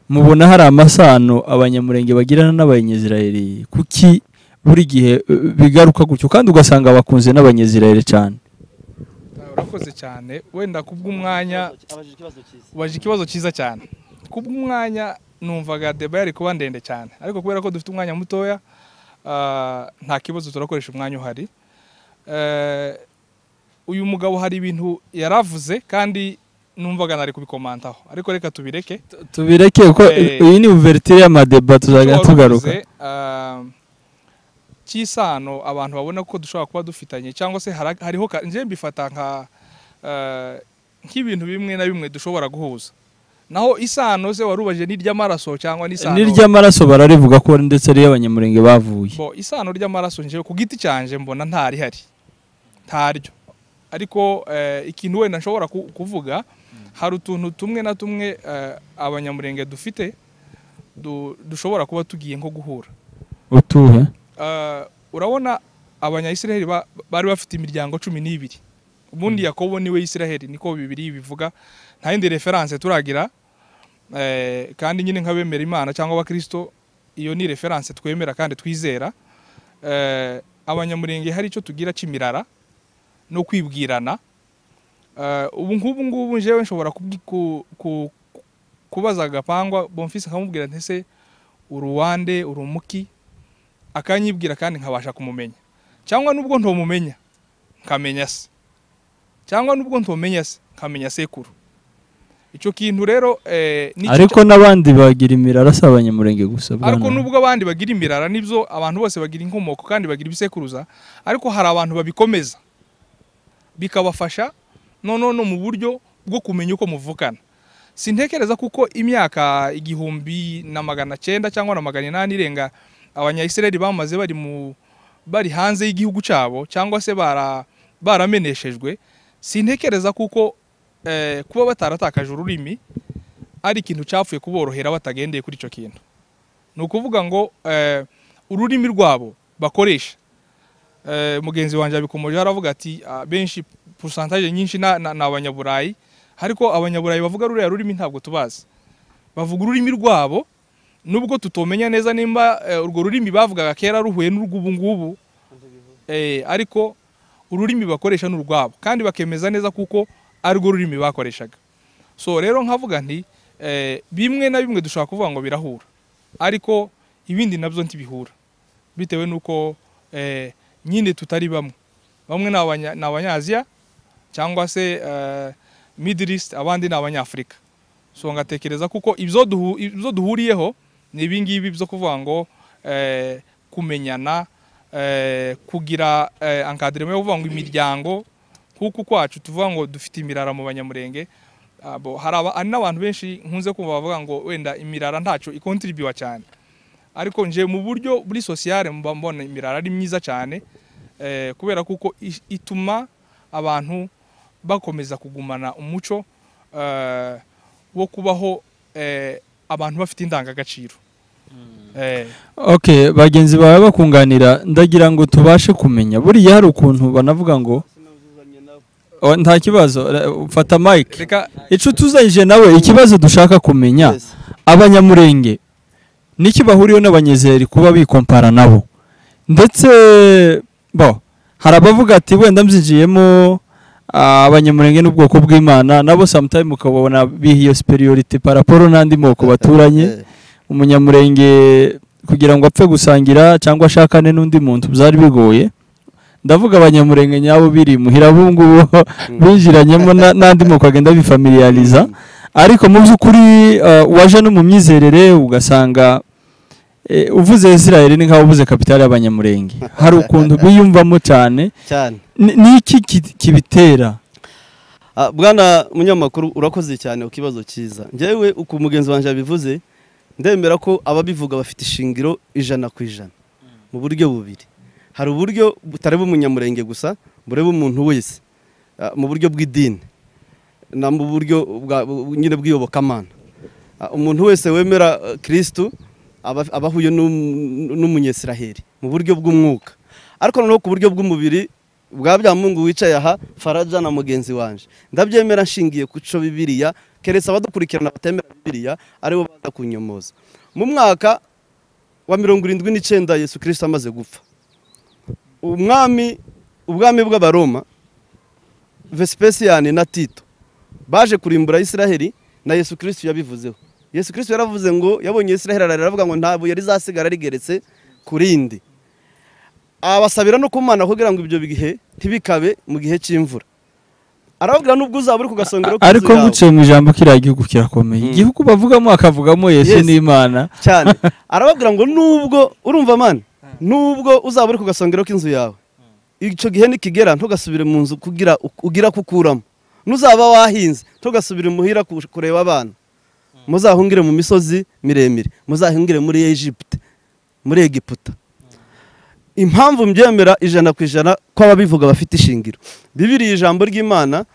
mubona hari amasano abanyamurenge bagirana n'abanyezirayeli, kuki buri gihe bigaruka gutyo kandi ugasanga bakunze n'abanyezirayeli cyane? Urakoze cyane, wenda kubw'umwanya waje ikibazo cyiza cyane. Kubw'umwanya numvaga deba yari kuba ndende cyane, ariko kubera ko dufite umwanya mutoya nta kibazo turakoresha umwanya uhari. Uyu mugabo hari ibintu yaravuze kandi numvaga nari kubikomantaho, ariko reka tubireke ko iyi ni ouverture y'amadeba tuzaga tugaruka. Cyisano abantu babona ko dushobora kuba dufitanye cyangwa se hariho nje mbifata nk'ibintu bimwe na bimwe dushobora guhuza. Naho isano se warubaje ni ry'amaraso cyangwa ni isano? Ni ry'amaraso bararivuga ko ndetse ari y'abanyamurenge bavuye. Bo isano ry'amaraso nje ku giti cyanje mbona ntari hari. Ntaryo. Ariko ikintu wenda nshobora kuvuga, hari utuntu tumwe na tumwe abanyamurenge dufite dushobora kuba tugiye nko guhura. Utuhe? Urabona abanyayisiraheli bari bafite imiryango 12. Ubundi Yakobo niwe Isiraheli, niko Bibiliya bivuga. Nta yindi reference turagira, kandi nyine nk'abemera Imana cyangwa abakristo, iyo ni reference twemera kandi twizera. Abanyamurenge hari icyo tugira cy'imirara no kwibwirana. Ubu ngubu njewe nshobora kubaza Gapangwa Bonfils nkamubwira ntese uruwande urumuki, akanyibwira kandi nkabasha kumumenya, cyangwa nubwo ntomumenya nkamenya se, cyangwa nubwo ntomenya se nkamenya sekuru. Icyo kintu rero ariko n'abandi bagira imirara s'abanyamurenge gusa. Ariko nubwo abandi bagira imirara, nibyo abantu bose bagira inkomoko kandi bagira ibisekuruza, ariko hari abantu babikomeza bikabafasha no mu buryo bwo kumenya uko muvukana. Sintekereza kuko imyaka 1900 cyangwa na 800 irenga abanyayisiraheli bamaze bari hanze y'igihugu cyabo cyangwa se barameneshejwe. Sintekereza kuko kuba bataratakaje ururimi ari ikintu cyapfuye kuborohera batagendeye kuri icyo kintu. Ni ukuvuga ngo ururimi rwabo bakoresha, mugenzi wanjye abikomoje aravuga ati benshi pourcentage nyinshi na abanyaburayi, ariko abanyaburayi bavuga ruriya rurimi ntabwo tubazi. Bavuga ururimi rwabo nubwo tutomenya neza nimba urwo rurimi bavugaga kera ruhuye n'urw'ubu ngubu, ariko ururimi bakoresha n'urwabo kandi bakemeza neza kuko ari rwo rurimi bakoreshaga. So rero nkavuga nti bimwe na bimwe dushaka kuvuga ngo birahura, ariko ibindi nabyo ntibihura bitewe nuko nyine tutari bamwe ni abanyaziya cyangwa se Middle East, abandi ni abanyafrika. So ngatekereza kuko ibyo duhuriyeho ni ibingibi byo kuvuga ngo kumenyana, kugira encadrement yo kuvuga ngo imiryango kuko kwacu tuvuga ngo dufite imirara mu banyamurenge. Hari n'abantu benshi nkunze kumva bavuga ngo wenda imirara ntacyo ikontribuwa cyane, ariko nje mu buryo buri sociale mbona imirara ari myiza cyane, kubera kuko ituma abantu bakomeza kugumana umuco wo kubaho abantu bafite indangagaciro. Okay, bagenzi bawe bakunganira, ndagira ngo tubashe kumenya buriya hari ukuntu banavuga ngo nta kibazo, ufata mic. Ico tuzayije nawe ikibazo dushaka kumenya, abanyamurenge niki bahuriyo n'abanyezeri kuba bikompara nabo, ndetse hari abavuga ati wenda mbyinjiyemo abanyamurenge n'ubwoko bw'Imana nabo sometime ukabona bihiyo superiority paraporo n'andi moko baturanye. Umunyamurenge kugira ngo apfe gusangira cyangwa ashakane n'undi muntu byari bigoye. Ndavuga abanyamurenge nyabo biri muhira bungu binjiranyemo n'andi moko agenda bifamiliariza, ariko mu by'ukuri waje no mu myizerere ugasanga uvuze Israel ni nkaho uvuze kapitali y'abanyamurenge. Hari ukuntu biyumvamo cyane. Ni iki kibitera? Bwana munyamakuru urakoze cyane ukibazo cyiza. Njyewe uko umugenzi wanje yabivuze ndemera ko ababivuga bafite ishingiro 100% mu buryo bubiri. Hari uburyo butareba umunyamurenge gusa, bureba umuntu wese mu buryo bw'idini na mu buryo nyine bw'iyobokamana. Umuntu wese wemera Kristo abahuye n'umunyesiraheli mu buryo bw'umwuka, ariko noneho ku buryo bw'umubiri bwa bya Mungu wicaye aha Faraja na mugenzi wanje ndabyemera nshingiye kuco Bibiliya, keretse abadukurikirana batemera Bibiliya aribo baza kunyomoza. Mu mwaka wa 79 Yesu Kristo amaze gupfa, ubwami bw'abaroma Vespasian na Tito baje kurimbura Isiraheli, na Yesu Kristo yabivuzeho. Yesu Kristo yaravuze ngo yabonye Isiraheli aravuga ngo ntabwo yari zasigara rigeretse kurindi, abasabira no kumana kugira ngo ibyo bigihe ntibikabe mu gihe cy'imvura. Aravuga nubwo uzaba uri kugasongero ko ariko nguciye mu ijambo kiriya gihugu kirakomeye, igihugu bavugamo akavugamo Yesu n'Imana cyane. Arababwira ngo nubwo urumva man, nubwo uzaba uri kugasongero k'inzu yawe, icyo gihe nikigera ntugasubire mu nzu kugira ugira kukuramo, nuzaba wahinze ntugasubire muhira kureba abana, muzahungire mu misozi miremire, muzahungire muri Egypte, muri Egiputa. Impamvu mbyemera 100% ko ababivuga bafite ishingiro. Bibiliya ijambo ry'Imana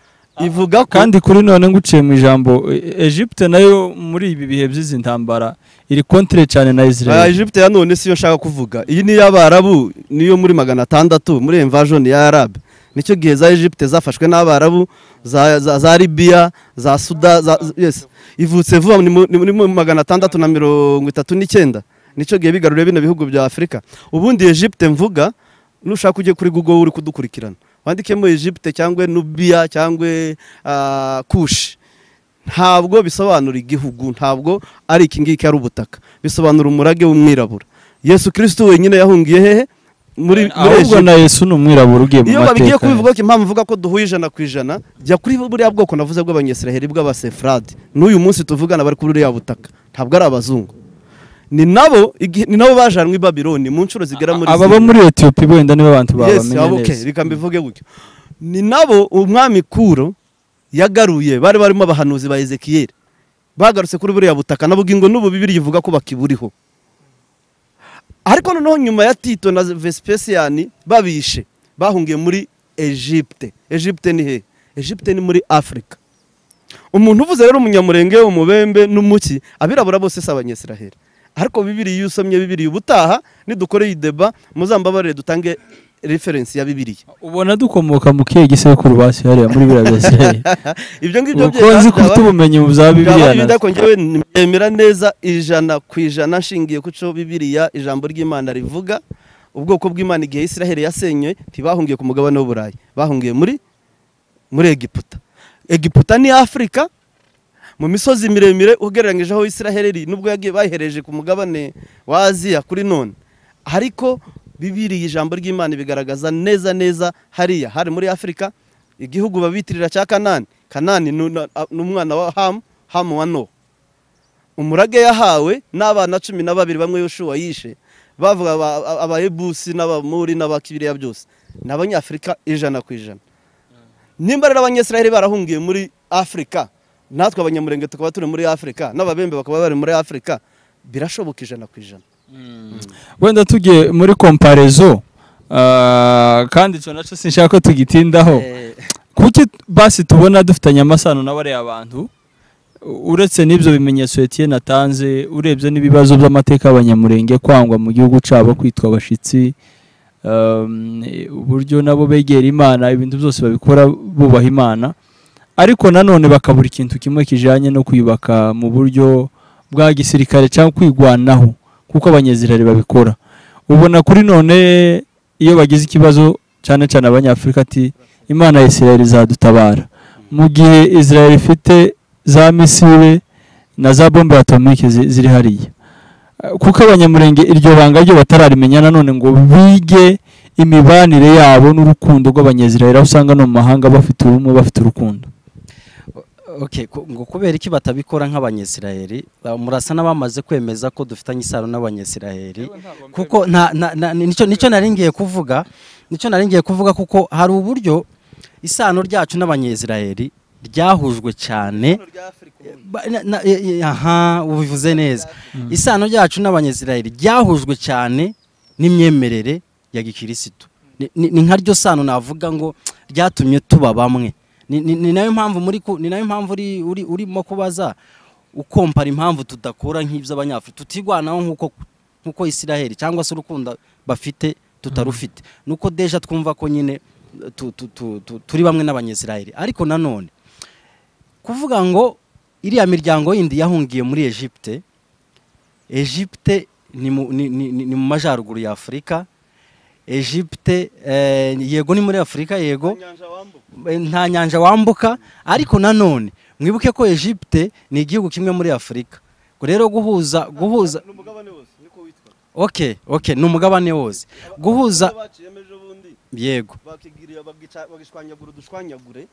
ivuga ko kandi kuri none nguciye mu ijambo Egypte nayo muri ibi bihe by'izi ntambara iri contre cyane na Israel. Egypte ya none siyo nshaka kuvuga, iyi ni y'Abarabu, niyo muri 600 muri invasion ya Arab. Nicyo gihe za Egypte zafashwe n'Abarabu, za Libya, za Sudan, yes, ivutse vuba muri 639. Nico gihe bigaruriye bino bihugu bya Afrika. Ubundi Egypte mvuga nushaka uje kuri Google uri kudukurikirana, wandikemo Egypte cyangwa Nubia cyangwa Kush, ntabwo bisobanura igihugu, ntabwo ari iki ngiki ari ubutaka, bisobanura umurage w'umwirabura. Yesu Kristo wenyine yahungiye hehe? Muri ahubwo na Yesu n'umwirabura ugiye mu mateka. Iyo babigiye kubivuga ko impamvu mvuga ko duhuye 100%, jya kuri buriya bwoko navuze bw'abanyesiraheli bw'abasefradi, n'uyu munsi tuvugana bari kuri uriya butaka, ntabwo ari abazungu. Ni nabo bajanwe i Babiloni mu ncuro zigera muri ababa muri Ethiopia wenda niba abantu babamenye neza. Okay, reka mbivuge gutyo. Ni nabo umwami Kuro yagaruye, bari barimo abahanuzi ba Ezekiel, bagarutse kuri buriya butaka, nabugingo n'ubu Bibiliya ivuga ko bakiburiho. Ariko noneho nyuma ya Tito na Vespasian babishe, bahungiye muri Egypte. Egypte ni he? Egypte ni muri Afrika. Umuntu uvuze rero umunyamurenge, umubembe n'umuki, abirabura bose s'abanyesiraheli. Ariko Bibiliya iyo usomye Bibiliya ubutaha nidukoreye ideba muzambabarire dutange reference ya Bibiliya. Ubona dukomoka mu kiye gisekuru basi hariya muri biragose. Ibyo ngibyo ukonzi kufite ubumenyi mu bya Bibiliya. Ndako ngewe nemera neza 100% nshingiye kuco Bibiliya ijambo ry'Imana rivuga. Ubwoko bw'Imana igihe Isiraheli yasenywe ntibahungiye ku mugabane w'Uburayi, bahungiye muri Egiputa. Egiputa ni Afrika, mu misozi miremire ugereranyije aho Isiraheli nubwo yagiye bayihereje ku mugabane wa Aziya kuri none. Ariko Bibiliya ijambo ry'Imana bigaragaza neza hariya hari muri Afrika, igihugu babitirira cya Kanani. Kanani n'umwana wa Ham wa Nowa. Umurage yahawe n'abana 12 bamwe Yoshua yishe, bavuga abayebusi n'abamuri n'abakibiriya byose n'abanyafrika 100%. Nimba rero abanyesiraheli barahungiye muri Afrika, natwe abanyamurenge tukaba turi muri Afrika, n'ababembe bakaba bari muri Afrika, birashoboka 100%. Wenda tugiye muri comparezo, kandi cyo naco sinshaka ko tugitindaho. Kuki basi tubona dufitanye amasano n'abari abantu, uretse n'ibyo bimenyetso Etienne natanze, urebye n'ibibazo by'amateka y'abanyamurenge kwangwa mu gihugu cabo, kwitwa abashitsi, uburyo nabo begera Imana, ibintu byose babikora bubaha Imana, ariko nanone bakabura ikintu kimwe kijanye no kwibaka mu buryo bwa gisirikare cyangwa kwigwanaho kuko abanyezirari babikora. Ubona kuri none iyo bagize ikibazo cyane cyane abanyafrika ati Imana ya Israel izadutabara, mu gihe Israel ifite za misile na za bombe atomike ziri hariya, kuko abanyamurenge iryo banga ryo batararimenya nanone ngo bige imibanire yabo n'urukundo rw'abanyezirayeli, aho usanga no mu mahanga bafite ubumwe, bafite urukundo. Okay, ngo kubera iki batabikora nk'abanyesirayeli, murasa n'abamaze kwemeza ko dufitanye isano n'abanyesirayeli, kuko nico naringiye kuvuga, kuko hari uburyo isano ryacu n'abanyesirayeli ryahujwe cyane aha ubivuze neza isano ryacu n'abanyesirayeli ryahujwe cyane n'imyemerere ya gikirisitu ni nka ryo sano navuga ngo ryatumye tuba bamwe ni nayo mpamvu urimo kubaza ukompara impamvu tudakora nk'iby'abanyafurika tutigwanaho nk'uko Isiraheli cyangwa se urukundo bafite tutarufite nuko deja twumva ko nyine turi bamwe n'abanyesirayeli ariko nanone kuvuga ngo iriya miryango yindi yahungiye muri Egypte ni mu majyaruguru ya Afurika. Egypte yego ni muri Afurika yego nta nyanja wambuka ariko nanone mwibuke ko Egypte ni igihugu kimwe muri Afurika rero guhuza okay ni umugabane wose guhuza yego bagishwanyagura dushwanyagure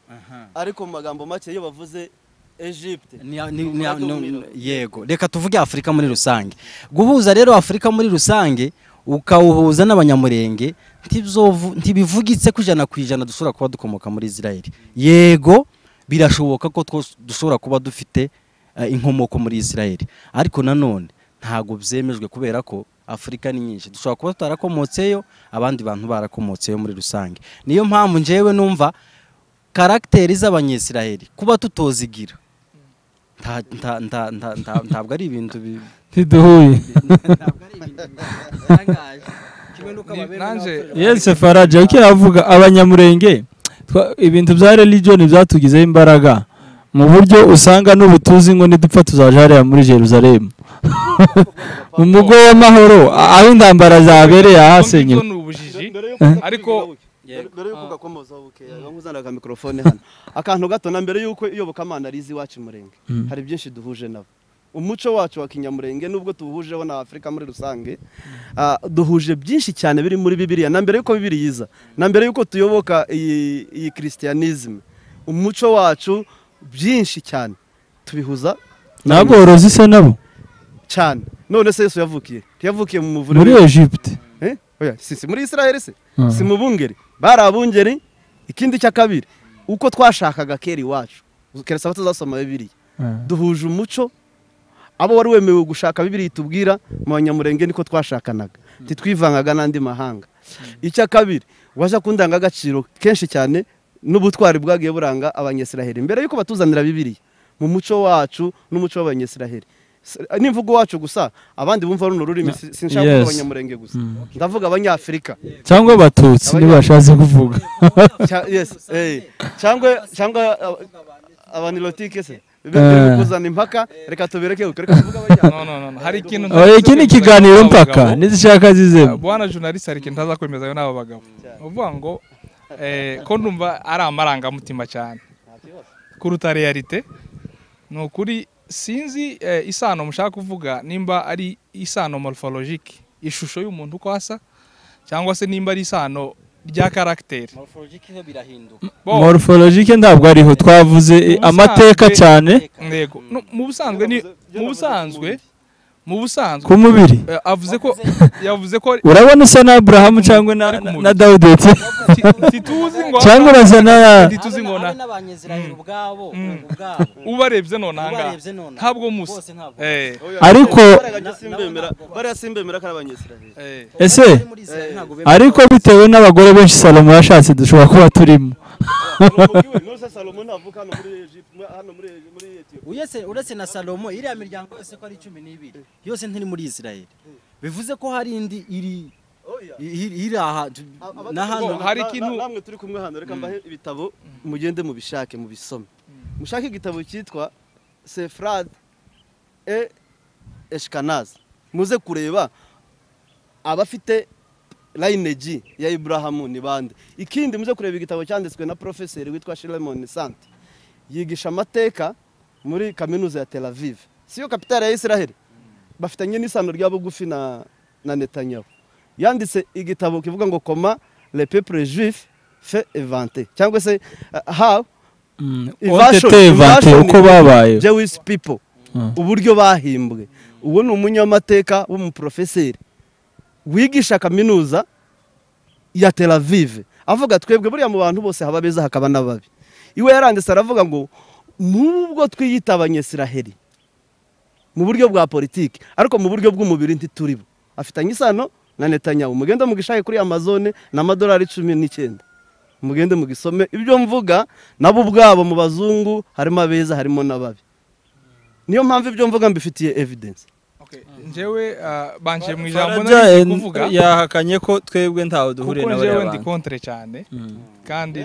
ariko mu magambo make iyo bavuze Egypte yego reka tuvuge Afurika muri rusange guhuza rero Afurika muri rusange ukawuhuza n'abanyamurenge ntibivugitse ku 100% dushobora kuba dukomoka muri Isiraheli yego birashoboka ko dushobora kuba dufite inkomoko muri Isiraheli ariko nanone ntago byemejwe kubera ko Afurika ni nyinshi dushobora kuba tutarakomotseyo abandi bantu barakomotseyo muri rusange niyo mpamvu njewe numva karakteri z'abanyesiraheli kuba tutozigira ntabwo ari ibintu ntiduhuye Yes Faraja ukiravuga abanyamurenge ibintu bya religion byatugizeho imbaraga mu buryo usanga n'ubutuzi ngo nidupfa tuzaje hariya muri Jerusalem mu mugo w'amahoro aho intambara zabereye ahasenye ariko mbere yuko gakomoza bukeya nkuzana ka microphone hano akantu gato na mbere yuko iyoboka Mana rizi wacu murenge hari byinshi duhuje nabo umuco wacu wa kinyamurenge nubwo tuhujeho na Afrika muri rusange duhuje byinshi cyane biri muri Bibiliya na mbere yuko Bibiliya yiza na mbere yuko tuyoboka iyi Christianism umuco wacu byinshi cyane tubihuza naborozi se nabo cyane none se Yesu yavukiye mu muvure muri Egypte oya si muri Israel se si mu bungeri barabungeri ikindi cya kabiri uko twashakaga keri wacu keresa batazasoma Bibiliya duhuje umuco abo wari wemewe gushaka Bibiliya itubwira mu banyamurenge niko twashakanaga titwivangaga n'andi mahanga icya kabiri waje kundanga agaciro kenshi cyane n'ubutwari bwagiye buranga abanyesiraheli mbere yuko batuzanira Bibiliya mu muco wacu n'umuco w'abanyesiraheli n'imvugo wacu gusa abandi bumva runo rurimi sinshaka abanyamurenge gusa ndavuga abanyafrika cyangwa abatutsi nibashaze kuvuga yes cyangwa abanilotike se kuzana impaka reka tubereke kuvuga no hari ikintu iki ni ikiganiro mpaka nizishaka zizemo bwana journalist ari ikintu azakwemeza n'abo bagabo uvuga ngo ko ndumva ari amarangamutima cyane kuruta realite ni ukuri sinzi isano mushaka kuvuga nimba ari isano morphologique ishusho y'umuntu uko asa cyangwa se nimba ari isano rya character morphologique ntabwo ariho twavuze amateka cyane yego mu busanzwe ku mubiri yavuze ko urabona usa na Abraham cyangwa na Dawudi tituzi ngo cyangwa urasa na tituzi ngo na n'abanyesiraheli ubwabo ubarebye none hanga ntabwo musa ariko barasimbemera ko abanyesiraheli ese ariko bitewe n'abagore benshi Salomo yashatse dushobora kuba turimo uretse na Salomo iriya miryango yose ko ari 12 yose ntiri muri Isiraheli bivuze ko hari indi iri aha na hano hari ikintu namwe turi kumwe hano reka mbahe ibitabo mugende mu bishake mu bisome mushake igitabo cyitwa Sefrad et Eshkanaz muze kureba abafite lineage ya Abrahamu ni bande ikindi muze kureba igitabo cyanditswe na professeur witwa Shilemon Sant yigisha amateka muri kaminuza ya Tel Aviv siyo kapitale ya Israel bafitanye n'isano rya bugufi na Netanyahu yanditse igitabo kivuga ngo comment le peuple juif fait inventer cyangwa se how uko babaye Jewish people uburyo bahimbwe uwo ni umunyamateka w'umuprofeseri wigisha kaminuza ya Tel Aviv avuga twebwe buriya mu bantu bose haba beza hakaba nababi iwe yaranditse aravuga ngo nubwo twiyita abanyesiraheli mu buryo bwa politiki ariko mu buryo bw'umubiri ntituribo. Afitanye isano na Netanyahu. Mugende mugishaye kuri Amazon n'amadolari 19. Mugende mugisome ibyo mvuga, nabo ubwabo mu bazungu harimo abeza harimo n'ababi. Niyo mpamvu ibyo mvuga mbifitiye evidence. Njyewe banje mu ijambo kuvuga yahakanye ko twebwe ntaho duhure na bari abantu. Ndi contre cyane kandi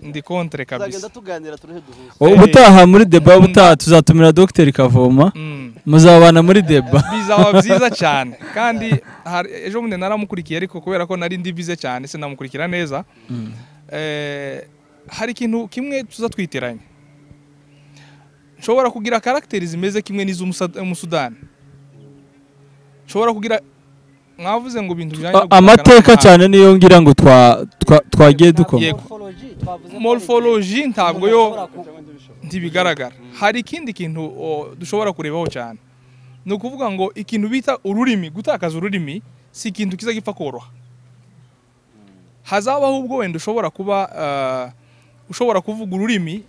ndi contre kabisa. Tuzagenda tuganira turehe duhuze. Ubutaha muri deba ubutaha tuzatumira Dr Kavoma. Muzabana muri deba. Bizaba byiza cyane kandi ejo bundi naramukurikiye ariko kubera ko nari ndi bize cyane sinamukurikira neza. Hari ikintu kimwe tuzatwiteranya. Nshobora kugira karakteri zimeze kimwe n'iz'umusudani. Nshobora kugira mwavuze ngo ibintu bijanye amateka cyane niyo ngira ngo twagiye dukoma. Morphology ntabwo yo ntibigaragara. Hari ikindi kintu dushobora kurebaho cyane. No kuvuga ngo ikintu bita ururimi, gutakaza ururimi si ikintu kiza gipfa koroha. Hazabaho ubwo wenda ushobora kuba ushobora kuvuga ururimi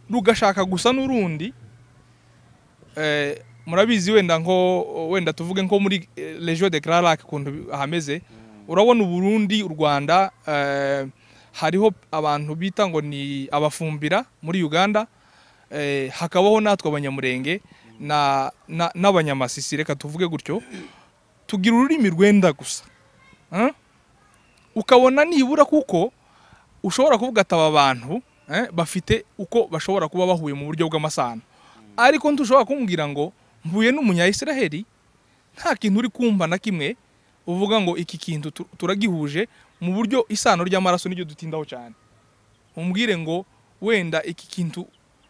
rugashaka gusa n'urundi. Murabizi wenda tuvuge nko muri Legion de Grand Lac kuntu hameze, urabona Burundi, u Rwanda, hariho abantu bita ngo ni abafumbira muri Uganda, hakabaho natwe abanyamurenge n'abanyamasisi, reka tuvuge gutyo, tugira ururimi rwenda gusa. Ukabona nibura kuko ushobora kuvuga ati aba bantu bafite uko bashobora kuba bahuye mu buryo bw'amasano, ariko ntushobora kumbwira ngo mvuye n'umunya-Israheli nta kintu uri kumva na kimwe uvuga ngo iki kintu turagihuje mu buryo isano ry'amaraso n'iryo dutindaho cyane. Umbwire ngo wenda iki kintu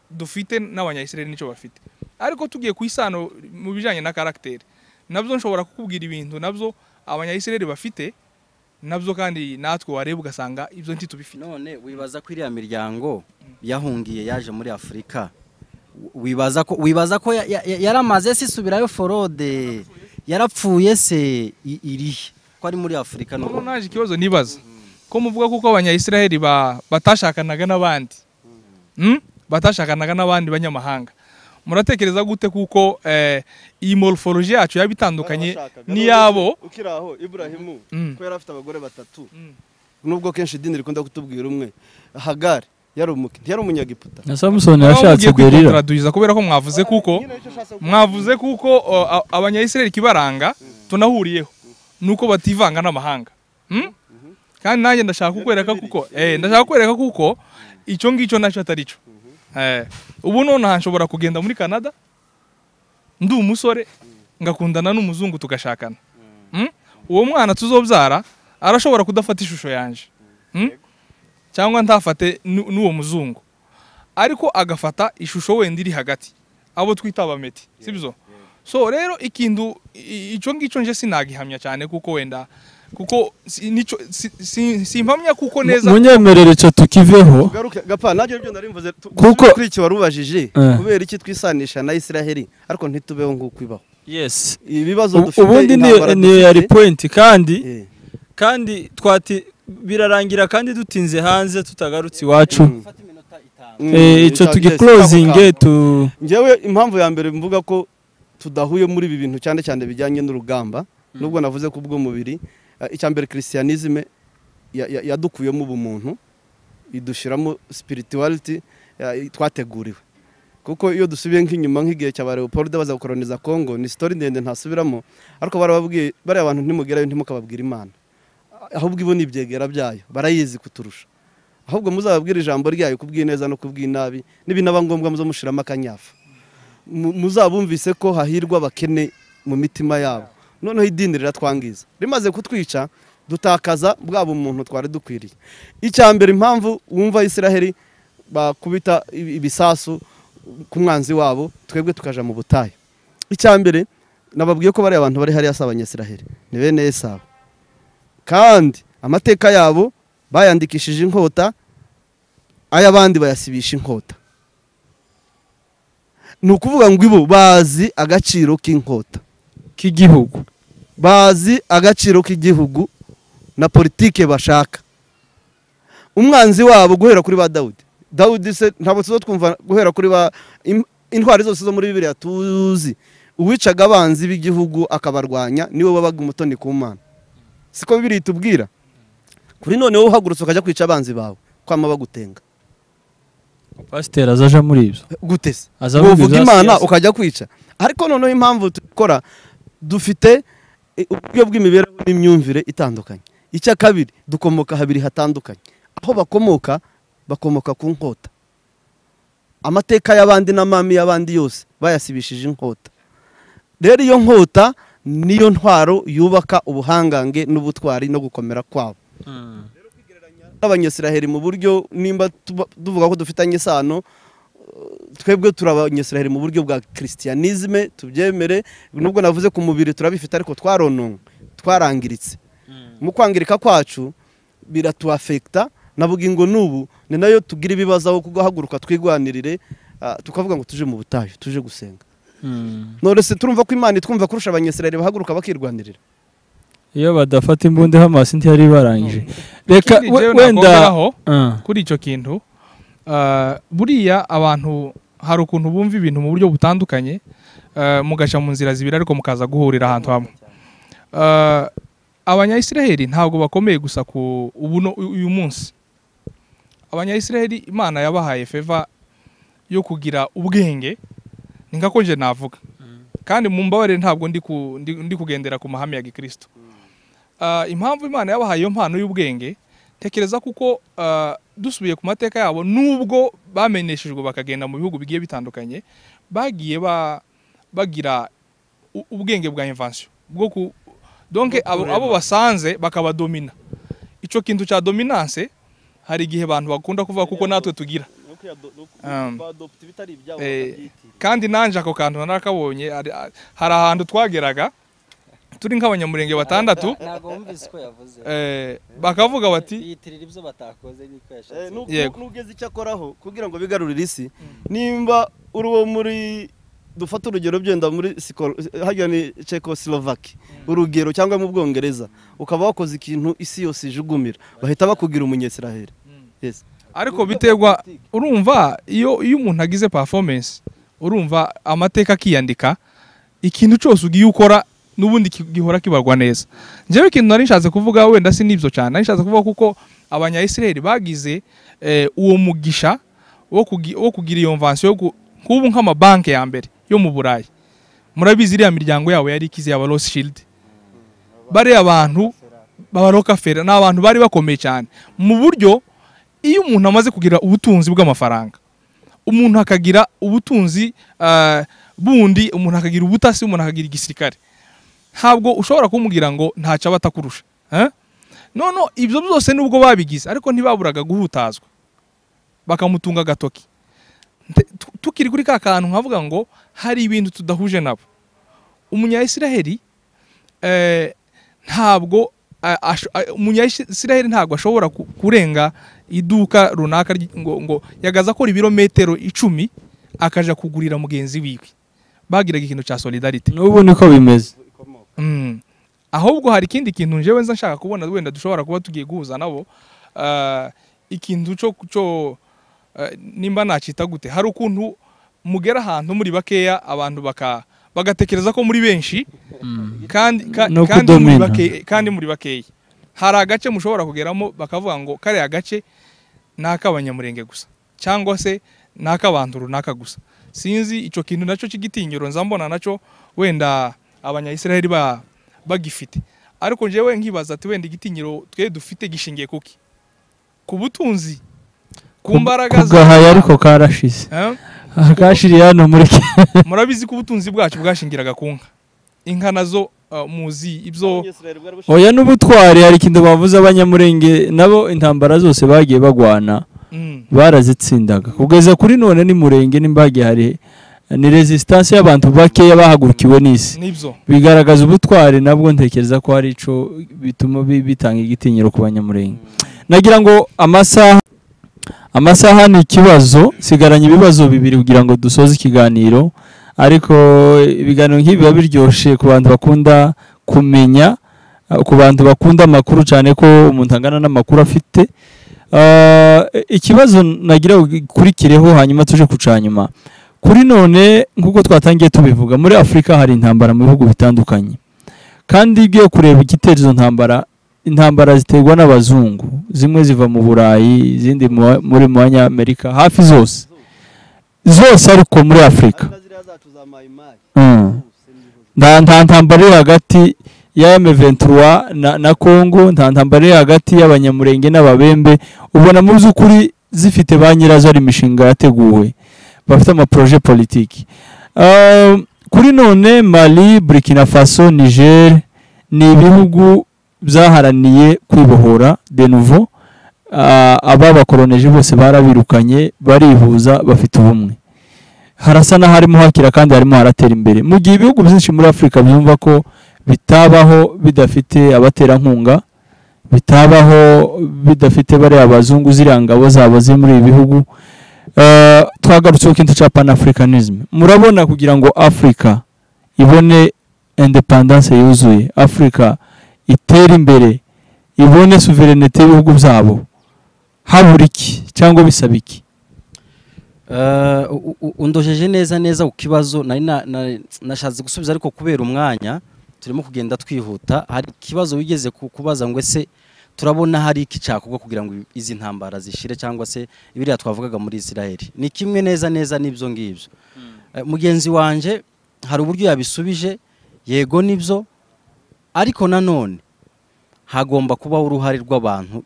dufite n'abanya-Israheli nico bafite, ariko tugiye ku isano mu bijanye na karakteri nabyo nshobora kukubwira ibintu nabyo abanya-Israheli bafite nabyo kandi natwe wareba ugasanga ibyo ntitubifite. None wibaza ko iriya miryango yahungiye yaje muri Afrika, wibaza ko yaramaze se isubirayo forode, yarapfuye se irihe ko ari muri Afrika? No naje ikibazo nibaza ko muvuga kuko abanya-Israheli batashakanaga n'abandi batashakanaga n'abandi banyamahanga. Muratekereza gute kuko iyi morphology yacu yabitandukanye niyabo? Ukiraho Ibrahimu ko yari afite abagore batatu, nubwo kenshi idini rikunda kutubwira umwe, Hagari yari umunyagiputa na Samson yashatse Delila. Traduiza kubera ko mwavuze kuko abanya-Israheli kibaranga tunahuriyeho nuko bativanga n'amahanga. Kandi nanjye ndashaka kukwereka kuko icyo ngicyo nacyo atarico. Ubu none nshobora kugenda muri Canada ndi umusore ngakundana n'umuzungu tugashakana. Uwo mwana tuzobyara arashobora kudafata ishusho yanje, cyangwa ntafate n'uwo muzungu, ariko agafata ishusho wenda iri hagati, abo twita abameti, sibyo? So rero ikintu icyo ngicyo nje sinagihamya cyane kuko wenda kuko nico simpamya kuko neza munyemerere cyo tukiveho gapa naje byo narimvuze kuko kuri iki warubajije kubera iki twisanisha na Israheli ariko ntitubeho nguko ibaho. Yes, ibibazo dufite ubundi ni yari point kandi twati birarangira kandi dutinze hanze tutagarutse iwacu. Icyo tugi closing tu ngewe impamvu ya mbere mvuga ko tudahuye muri ibi bintu cyane cyane bijyanye n'urugamba, nubwo navuze ko ubwo mubiri icyambere Christianisme yadukuyemo ubumuntu idushiramo spirituality twateguriwe. Kuko iyo dusubiye nk'inyuma nk'igihe cya Leopold baza gukoloniza Congo ni story ndende ntasubiramo, ariko barababwiye bari abantu ntimugerayo ntimukababwira Imana, ahubwo ibo nibyegera byayo barayizi kuturusha, ahubwo muzababwira ijambo ryayo kubw'ineza no kubw'inabi n'ibinaba ngombwa muzo mushiramo akanyafa, muzabumvise ko hahirwa bakene mu mitima yabo. Noneho idini riratwangiza rimaze kutwica dutakaza bwabo umuntu twari dukwiriye. Icyambere impamvu wumva Israheli bakubita ibisasu ku mwanzi wabo twebwe tukaja mu butayu. Icyambere nababwiye ko bari abantu bari hari asabanya Israheli ni bene Esau, kandi amateka yabo bayandikishije inkota, ayabandi bayasibisha inkota. Nukuvuga ngo ibo bazi agaciro k'inkota k'igihugu, bazi agaciro k'igihugu na politike bashaka. Umwanzi wabo guhera kuri ba Dawudi Dawudi se ntabwo twumva guhera kuri intwari zose zo muri Bibiliya tuzi uwicaga abanzi b'igihugu akabarwanya niwe wabaga umutoni ku Mana, siko Bibiliya itubwira. Kuri none wowe uhagurutse ukajya kwica abanzi bawe kwama bagutenga, pasiteri azaja muri ibyo gutese Azavuga uvuga ibya Imana siyasa. ukajya kwica. Ariko noneho impamvu dukora dufite uburyo bw'imibereho n'imyumvire itandukanye. Icya kabiri dukomoka habiri hatandukanye, aho bakomoka ku nkota. Amateka y'abandi n'amami y'abandi yose bayasibishije inkota. Rero iyo nkota niyo ntwaro yubaka ubuhangange n'ubutwari no gukomera kwabo. Abanyesiraheli mu buryo nimba tuvuga ko dufitanye isano, twebwe turabanyesiraheli mu buryo bwa Christianisme, tubyemere. Nubwo navuze ku mubiri turabifite ariko twarangiritse. Mu kwangirika kwacu biratuafekta, navuga ngo nubu ni nayo tugira ibibazo aho kugahaguruka twigwanirire, tukavuga ngo tuje mu butayu tuje gusenga. None se turumva ko Imana itwumva kurusha abanyesiraheli bahaguruka bakirwanirira? iyo badafata imbunda Hamas ntiyari barangije. Reka wenda kuri icyo kintu, buriya abantu hari ukuntu bumva ibintu mu buryo butandukanye, mugaca mu nzira zibiri ariko mukaza guhurira ahantu hamwe. Abanyayisiraheli ntabwo bakomeye gusa ku uyu munsi. Abanyayisiraheli Imana yabahaye feva yo kugira ubwenge, ni nka ko nje navuga, kandi mu mbabare ntabwo ndi kugendera ku mahame ya Gikristo. Impamvu Imana yabahaye iyo mpano y'ubwenge, tekereza kuko dusubiye ku mateka yabo, nubwo bamenyeshejwe bakagenda mu bihugu bigiye bitandukanye, bagiye bagira ubwenge bwa invention bwo donc abo basanze bakabadomina. Ico kintu cha dominance hari igihe abantu bakunda kuvuga kuko natwe tugira, kandi nanje ako kantu narakabonye. Hari ahantu twageraga turi nk'abanyamurenge batandatu, bakavuga bati yitirira ibyo batakoze niko yashatse. Yego, nugeze icyo akoraho kugira ngo bigarurire isi. Nimba uri uwo muri, dufata urugero byenda muri hajya ni Czechoslovakia, urugero cyangwa mu Bwongereza, ukaba wakoze ikintu isi yose ijugumira, bahita bakugira umunyesiraheli. Yes. ariko biterwa, urumva iyo umuntu agize performance, urumva amateka akiyandika, ikintu cyose ugiye ukora n'ubundi gihora kibarwa neza. Njyewe ikintu nari nshatse kuvuga wenda si nibyo cyane, nari nshatse kuvuga kuko abanyayisiraheli bagize uwo mugisha wo kugira iyo invention nk'ubu nk'amabanki ya mbere yo mu Burayi. Murabizi iriya miryango yabo yari ikize yaba Rothschild, bari abantu baba Rockefeller, n'abantu bari bakomeye cyane mu buryo. Iyo umuntu amaze kugira ubutunzi bw'amafaranga, umuntu akagira ubutunzi bundi, umuntu akagira ubutasi, umuntu akagira igisirikare, ntabwo ushobora kumubwira ngo ntacyo aba atakurusha. None ibyo byose nubwo babigize, ariko ntibaburaga guhutazwa bakamutunga agatoki. Tukiri kuri ka kantu nkavuga ngo hari ibintu tudahuje nabo. Umunyayisiraheli ntabwo umunyayisiraheli ntabwo ashobora kurenga iduka runaka ngo yagaza akora ibirometero 10 akaja kugurira mugenzi wiwe. Bagiraga ikintu cya solidarity. N'ubu niko bimeze. Ahubwo hari ikindi kintu njewe nza nshaka kubona wenda dushobora kuba tugiye guhuza nabo, ikintu cyo nimba nacita gute, hari ukuntu mugera ahantu muri bakeya abantu bagatekereza ko muri benshi, kandi muri bakeya hari agace mushobora kugeramo bakavuga ngo kare agace n'ak'abanyamurenge gusa, cyangwa se n'ak'abantu runaka gusa. Sinzi ico kintu naco cy'igitinyiro nzambona naco wenda abanyayisiraheli bagifite, ariko njewe nkibaza ati wenda igitinyiro twe dufite gishingiye kuki? Ku butunzi, ku mbaraga kugahaye, ariko karashize akashiriye hano muri murabizi ko ubutunzi bwacu bwashingiraga ku nka. Inka nazo muzi ibyo oya n'ubutwari. Hari ikintu bavuze abanyamurenge nabo intambara zose bagiye bagwana barazitsindaga kugeza kuri none. Ni murenge n'imbagiye hari ni resistance y'abantu bakeya bahagurukiwe n'isi, bigaragaza ubutwari. Nabwo ntekereza ko hari ico bituma bitanga igitinyiro ku banyamurenge. Nagira ngo amasaha ni ikibazo, sigaranye ibibazo bibiri kugira ngo dusoze ikiganiro, ariko ibiganiro nk'ibi biba biryoshe ku bantu bakunda kumenya, ku bantu bakunda amakuru cyane ko umuntu angana n'amakuru afite. ikibazo nagira ukurikireho hanyuma tuje kucanyuma kuri none nkuko twatangiye tubivuga muri Afrika hari intambara mu bihugu bitandukanye kandi igiye kureba igitekerezo intambara ziterwa n'abazungu zimwe ziva mu Burayi izindi muri mu Amerika hafi zose ariko muri Afrika nta ntambara iri hagati ya M23 na Congo, nta ntambara iri hagati y'abanyamurenge n'ababembe. Ubona mu by'ukuri zifite ba nyirazo ari imishinga yateguwe, bafite ama projet politique. Kuri none Mali, Burkina Faso, Niger ni ibihugu byaharaniye kwibohora de nouveau. Ababakoroneje bose barabirukanye barihuza bafite ubumwe. Harasa na harimo hakira kandi harimo haratera imbere. Mu gihe ibihugu byinshi muri Afrika byumva ko bitabaho bidafite abatera nkunga, bitabaho bidafite bari abazungu zirangabo zabo ziri muri ibi bihugu. Twagarutse ku kintu cya Pan-Africanism. Murabona kugira ngo Afrika ibone independence yuzuye, Afrika itera imbere, ibone sovereignty y'ibihugu byabo, habura iki cyangwa bisaba iki? Undojeje neza ku kibazo nashatse gusubiza, ariko kubera umwanya turimo kugenda twihuta. Hari kibazo wigeze kubaza ngo ese turabona hari iki cyakorwa kugira ngo izi ntambara zishire, cyangwa se ibiriya twavugaga muri Israel. Ni kimwe neza n'ibyo ngibyo. Mugenzi wanje hari uburyo yabisubije, yego nibyo, ariko nanone hagomba kubaho uruhare rw'abantu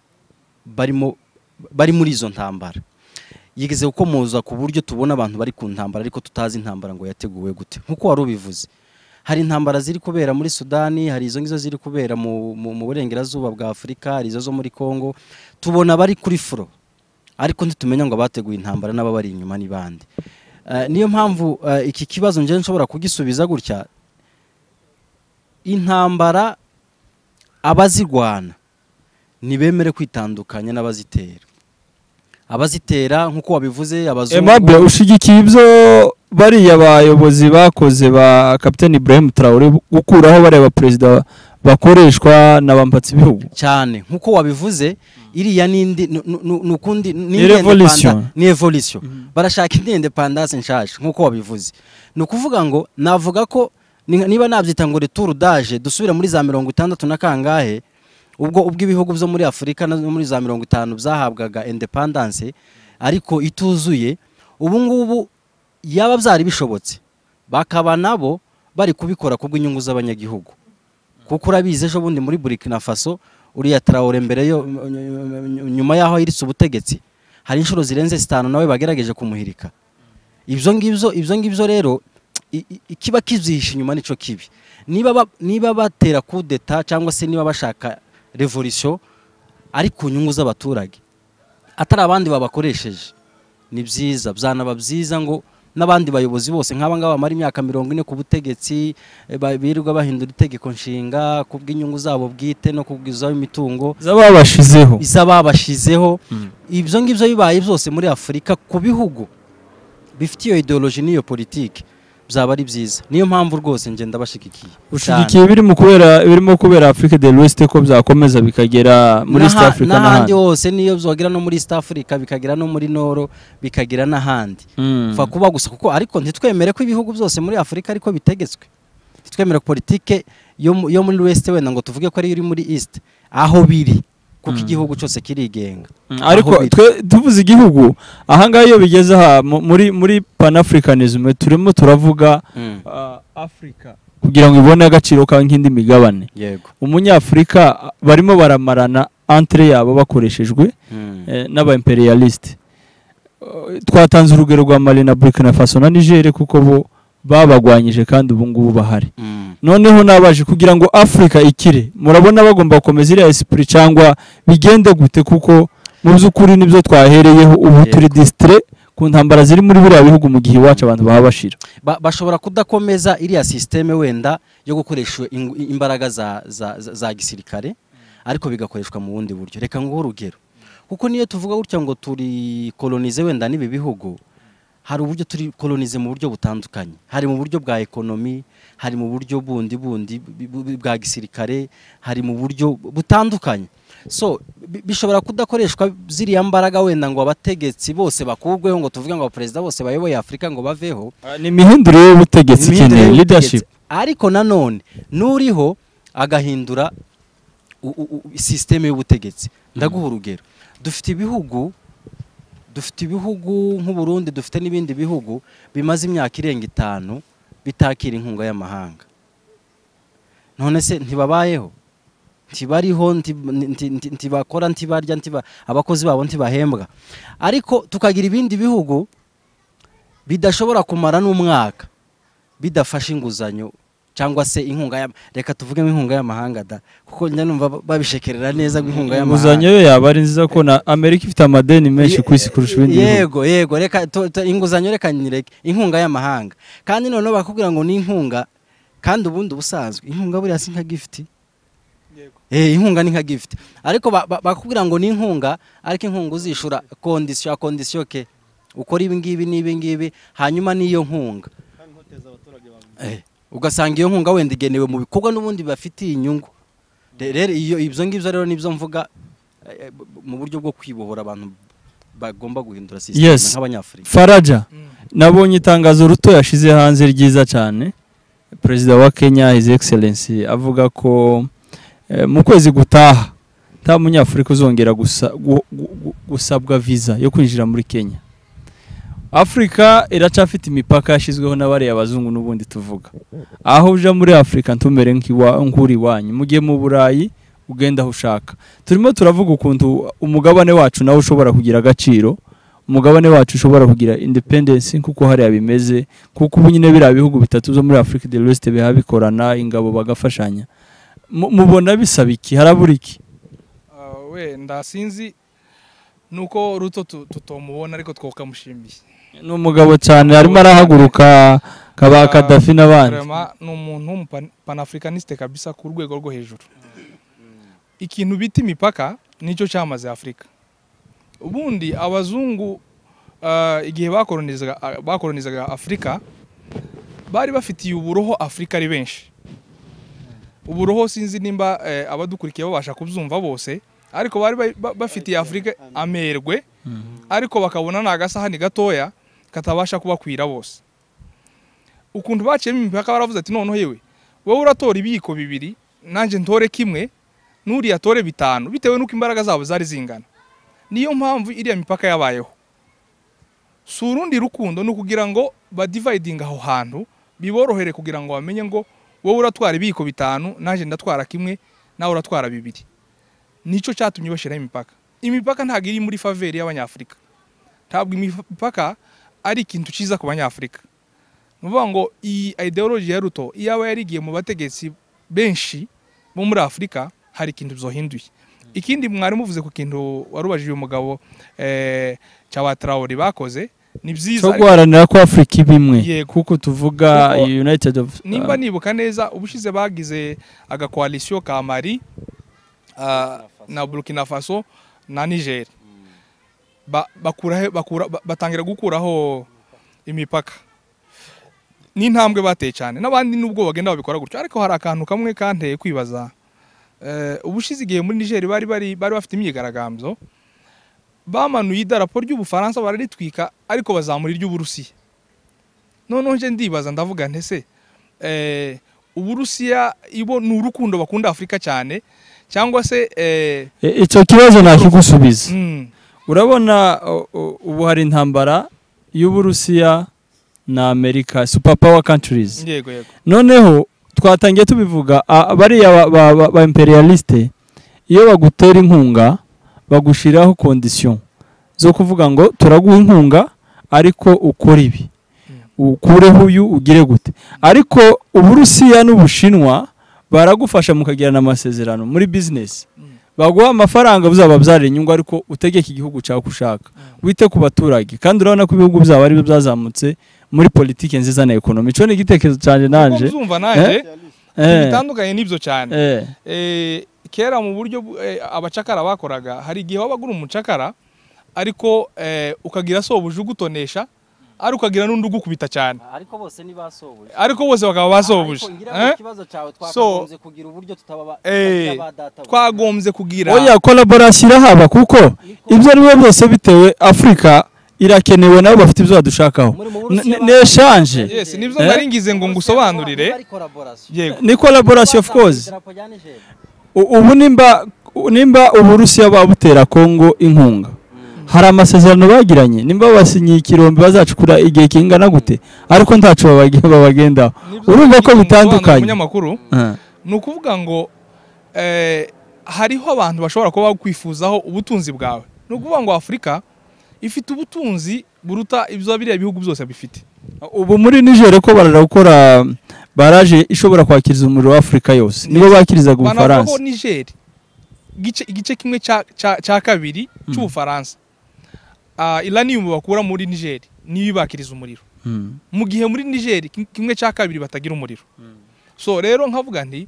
bari muri izo ntambara. Yigeze gukomoza ku buryo tubona abantu bari ku ntambara ariko tutazi intambara ngo yateguwe gute. Nkuko wari ubivuze, hari intambara ziri kubera muri Sudani, hari izo ngizo ziri kubera mu burengerazuba bwa Afrika, hari izo zo muri Congo. Tubona bari kuri furo, ariko ntitumenya ngo bateguye intambara n'ababari inyuma ni bande. Niyo mpamvu iki kibazo nje nshobora kugisubiza gutya. Intambara abazigwana nibemere kwitandukanya n'abazitera. Abazitera nkuko wabivuze abazungu. Aimable, ushigikiye ibyo bari abayobozi bakoze ba Captain Ibrahim Traoré gukuraho bareba president bakoreshwa n'abampatsi bihugu cyane nkuko wabivuze? Iriya nindi nukundi ni evolution, barashaka independence nshasha nkuko wabivuze. Nukuvuga ngo navuga ko niba nabyita ngo retour d'âge dusubira muri za 60 na kangahe, ubwo ibihugu byo muri Afrika no muri za 50 byahabwaga independence ariko ituzuye. Ubu ngubu yaba byari bishobotse bakaba nabo bari kubikora kubw'inyungu z'abanyagihugu, kuko urabize ejo bundi muri Burkina Faso uriya Traoré mbere yo nyuma yaho iritse ubutegetsi hari inshuro zirenze 5 nawe bagerageje kumuhirika. Ibyo ngibyo rero ikiba kizihisha inyuma nico kibi. Niba batera coup d'etat cyangwa se niba bashaka revolution ari ku nyungu z'abaturage atari abandi babakoresheje, ni byiza, byanaba byiza ngo n'abandi bayobozi bose nk'aba ngaba bamara imyaka 40 ku butegetsi birirwa bahindura itegeko nshinga kubw'inyungu zabo bwite no kubwizaho imitungo izababashizeho. Ibyo ngibyo bibaye byose muri Afrika ku bihugu bifite iyo ideology n'iyo politique byaba ari byiza. Niyo mpamvu rwose nje ndabashigikiye. Ushigikiye birimo kubera Africa de l'Ouest ko byakomeza bikagera muri East Africa n'ahandi hose, niyo byogera no muri East Africa bikagera no muri Noro bikagera n'ahandi. Fa kuba gusa kuko ariko ntitwemere ko ibihugu byose muri Afrika ariko bitegetswe. Twemera politique yo muri West wenda ngo tuvuge ko ari iri muri East aho biri, kuko igihugu cyose kirigenga. Ariko tuvuze igihugu ahangaye iyo bigeze muri Pan-Africanism turimo turavuga Afrika kugira ngo ibone agaciro ka nk'indi migabane. Yego, umunyafrika barimo baramarana entre yabo bakoreshejwe n'aba imperialiste. Twatanze urugero rwa Mali na Burkina Faso na Niger kuko bo babagwanyije kandi ubu ngubu bahari. Noneho nabaje kugira ngo Afrika ikire, murabona bagomba gukomeza iriya esprit cyangwa bigende gute? Kuko mu by'ukuri nibyo twahereyeho ubu turi district ku ntambara ziri muri biriya bihugu mu gihe iwacu abantu baba bashira. Bashobora kudakomeza iriya systeme wenda yo gukoresha imbaraga za gisirikare, ariko bigakoreshwa mu bundi buryo. Reka ngo urugero, kuko niyo tuvuga gutya ngo turi colonize wenda n'ibi bihugu, hari uburyo turi kolonize mu buryo butandukanye, hari mu buryo bwa ekonomi, hari mu buryo bundi bwa gisirikare, hari mu buryo butandukanye. So bishobora kudakoreshwa ziriya mbaraga wenda ngo abategetsi bose bakugweho ngo tuvuge ngo abaperezida bose bayoboye Afurika ngo baveho, ni imihindurire y'ubutegetsi cyane, leadership. Ariko nanone nuriho agahindura systeme y'ubutegetsi. Ndaguha urugero, dufite ibihugu nk'u Burundi, dufite n'ibindi bihugu bimaze imyaka irenga 5 bitakira inkunga y'amahanga. None se ntibabayeho, ntibariho, ntibakora, ntibarya, abakozi babo ntibahembwa. Ariko tukagira ibindi bihugu bidashobora kumara n'umwaka bidafashe inguzanyo cyangwa se inkunga reka tuvuge inkunga y'amahanga da, kuko njya numva babishekerera neza inkunga y'amahanga. Inguzanyo yo yaba ari nziza ko na Amerika ifite amadeni menshi ku isi kurusha ibindi bihugu. Yego reka inguzanyo, reka nyireke inkunga y'amahanga. Kandi none bakubwira ngo ni inkunga, kandi ubundi ubusanzwe inkunga buriya si nka gift. Inkunga ni nka gift, ariko bakubwira ngo ni inkunga, ariko inkunga uzishura condition ke ukora ibi ngibi hanyuma niyo nkunga ugasanga iyo nkunga wenda igenewe mu bikorwa n'ubundi bafitiye inyungu. Rero ibyo ngibyo rero nibyo mvuga mu buryo bwo kwibohora abantu bagomba guhindura system nk'abanyafurika. Faraja, nabonye itangazo ruto yashize hanze ryiza cyane, Perezida wa Kenya His Excellency avuga ko mu kwezi gutaha nta munyafurika uzongera gusabwa visa yo kwinjira muri Kenya. Afrika iracafite imipaka yashizweho n'abari abazungu n'ubundi tuvuga. Aho uja muri Afrika ntumere nk'uri wanyu, mugiye mu Burayi ugenda aho ushaka. Turimo turavuga ukuntu umugabane wacu nawe ushobora kugira agaciro, umugabane wacu ushobora kugira independence kuko hari abimeze, kuko ubu nyine bira bihugu bitatu zo muri Afrika de l'Ouest bihabikorana, ingabo bagafashanya. Mubona bisaba iki, harabura iki? Wenda sinzi nuko Ruto tutomubona ariko twokamushimbiye. Ni umugabo cyane, arimo arahaguruka kaba Gaddafi n'abandi. Ni umuntu panafricaniste kabisa ku rwego rwo hejuru. Ikintu bita imipaka nicyo cyamaze Afrika. Ubundi abazungu igihe bakolonizaga Afrika bari bafitiye uburoho Afrika ari benshi. Uburoho sinzi nimba abadukurikiye babasha kubyumva bose, ariko bari bafitiye Afrika amerwe, ariko bakabona nagasahani gatoya katabasha kubakwira bose. Ukuntu baciyemo imipaka baravuze ati noneho yewe wowe uratora ibiyiko 2 nanje ntore kimwe nuri yatore 5 bitewe nuko imbaraga zabo zari zingana. Niyo mpamvu iriya mipaka yabayeho. Surundi rukundo no kugira ngo ba dividing aho hantu biborohere kugira ngo bamenye ngo wowe uratwara ibiyiko 5 nanje ndatwara kimwe nawe uratwara 2. Nico cyatumye bashira imipaka. Imipaka ntago iri muri faveur y'abanyafrika. Ntabwo imipaka ari ikintu ciza ku banyafrika. Nuvuga ngo iyi ideology ya Ruto iyaba yarigiye mu bategetsi benshi bo muri Afrika hari ikintu byohinduye. Ikindi mwari muvuze ku kintu warubajije umugabo cya Traoré bakoze ni byiza cyo guharanira ko Afrika ibimwe kuko tuvuga United of nimba nibuka neza ubushize bagize aga coalition ka Mali na Burkina Faso na Niger batangira gukuraho imipaka n'intambwe bateye cyane n'abandi nubwo bagenda babikora gutyo, ariko hari akantu kamwe kanteye kwibaza. Ubushize igihe muri Niger bari bafite imyigaragambyo, bamanuye idarapo ry'Ubufaransa bararitwika ariko bazamura iry'Uburusiya. Noneho nje ndibaza ndavuga ntese Uburusiya ibo ni urukundo bakunda Afrika cyane cyangwa se icyo kibazo nakigusubiza. Urabona ubu hari intambara y'Uburusiya na Amerika, superpower countries. Yego. Noneho twatangiye tubivuga bariya ba imperialiste iyo bagutera inkunga bagushiraho condition zo kuvuga ngo turaguha inkunga ariko ukora ibi ukureho uyu ugire gute. Ariko Uburusiya n'Ubushinwa baragufasha mukagirana amasezerano muri business, baguha amafaranga buzaba byarira inyungu ariko utegeka igihugu cyawe kushaka wite ku baturage, kandi urabona ko ibihugu byaba ari byo byazamutse muri politike nziza na economy. Cyo ni igitekerezo cyane nanje uzumva naje bitandukanye nibyo cyane. Kera mu buryo abacakara bakoraga hari igihe wabagura umucakara ariko ukagira so bujugutonesha ariko ukagira n'undi ugukubita cyane ariko bose ni basobuje bakaba basobuje so kugira uburyo twagombye kugira oya collaboration irahaba kuko ibyo ari byo byose bitewe Afrika irakenewe nabo bafite ibyo badushakaho n'echange yes nibyo naringize ngo ngusobanurire yego ni collaboration of course ubu nimba Uburusiya babutera Kongo inkunga hari amasezerano bagiranye nimba basinyiye ikirombe bazacukura igihe kingana gute ariko ntacu babagendaho urumva ko bitandukanye umunyamakuru ni ukuvuga ngo hariho abantu bashobora kuba bakwifuzaho ubutunzi bwawe ni ukuvuga ngo Afurika ifite ubutunzi buruta ibyo biriya bihugu byose bifite ubu muri Niger ko barakora baraje ishobora kwakiriza umuriro wa Afurika yose nibo bakirizaga Ubufaransa banavuga Niger igice kimwe cya kabiri cy'Ubufaransa uranium bakura muri Niger niyo bakiriza umuriro mu gihe muri Niger kimwe cya kabiri batagira umuriro so rero nkavuga nti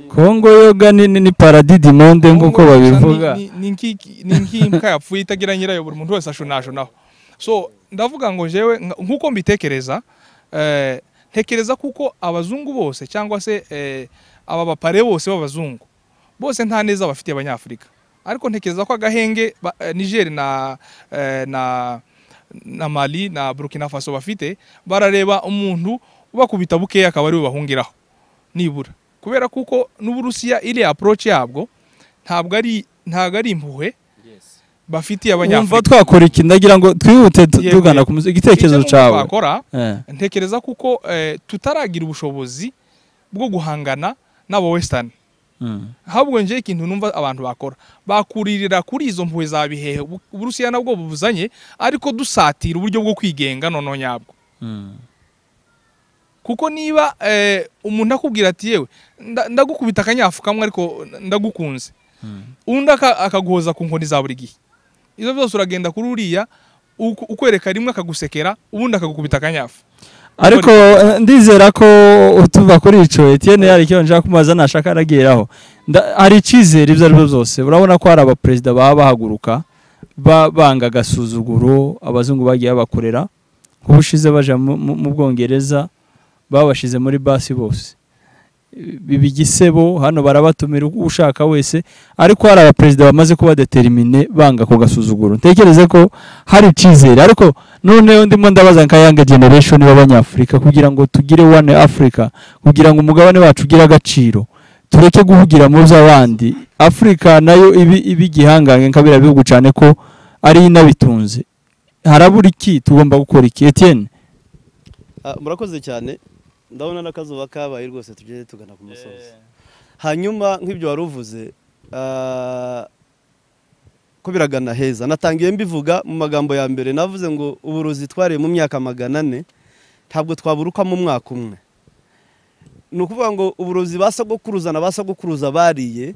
Kongo yoga ni paradis du monde nkuko babivuga ni nk'imbwa yapfuye itagira nyirayo buri muntu wese ashonaho so ndavuga ngo jewe nkuko mbitekereza ntekereza kuko abazungu bose cyangwa se aba bapare bose b'abazungu bose nta neza bafitiye abanyafurika ariko ntekereza ko agahenge Niger na Mali na Burkina Faso bafite barareba umuntu ubakubita bukeya akaba ari bahungiraho nibura kubera kuko n'Uburusiya ile approach yabwo ntabwo ari impuhwe bafitiye abanyafurika umva twakora iki ndagira ngo twihute tugana ku igitekerezo cyawe ntekereza kuko tutaragira ubushobozi bwo guhangana n'abo western habwo nje ikintu numva abantu bakora bakuririra kuri izo mpuwe za bihehe Uburusiya nabwo bubuzanye ariko dusatira uburyo bwo kwigenga nono nyabwo kuko niba umuntu akubwira ati yewe ndagukubita akanyafuka kamwe ariko ndagukunze undi akaguhoza ku nkoni za buri gihe izo byose uragenda kuri uriya ukwereka rimwe akagusekera ubundi akagukubita akanyafu ariko ndizera ko utuva kuri ico Etienne yari cyo nja kumaza nashaka arageraho hari icizere ibyo ari byo byose urabona ko hari aba president baba bahaguruka banga gasuzuguro abazungu bagiye bakorera kubushize baje mu Bwongereza babashize muri basi bose bibigisebo hano barabatumira ushaka wese ariko hari aba president bamaze kuba determine banga ko gasuzuguro ntekereze ko hari icizere ariko none ndimo ndabaza nka young generation b'abanyafrika kugira ngo tugire one Africa kugira ngo umugabane wacu ugire agaciro tureke guhugira mu by'abandi Africa nayo ibi gihangange nkabira bihugu cyane ko ari inabitunze harabura iki tugomba gukora iki Etienne murakoze cyane ndabona nakazuba kabaye rwose tugeze tugana ku musozi hanyuma nk'ibyo waruvuze ko biragana heza natangiye mbivuga mu magambo ya mbere navuze ngo uburozi twariye mu myaka 400 ntabwo twaburuka mu mwaka umwe nukuvuga ngo uburozi basagokuruza na basagokuruza bariye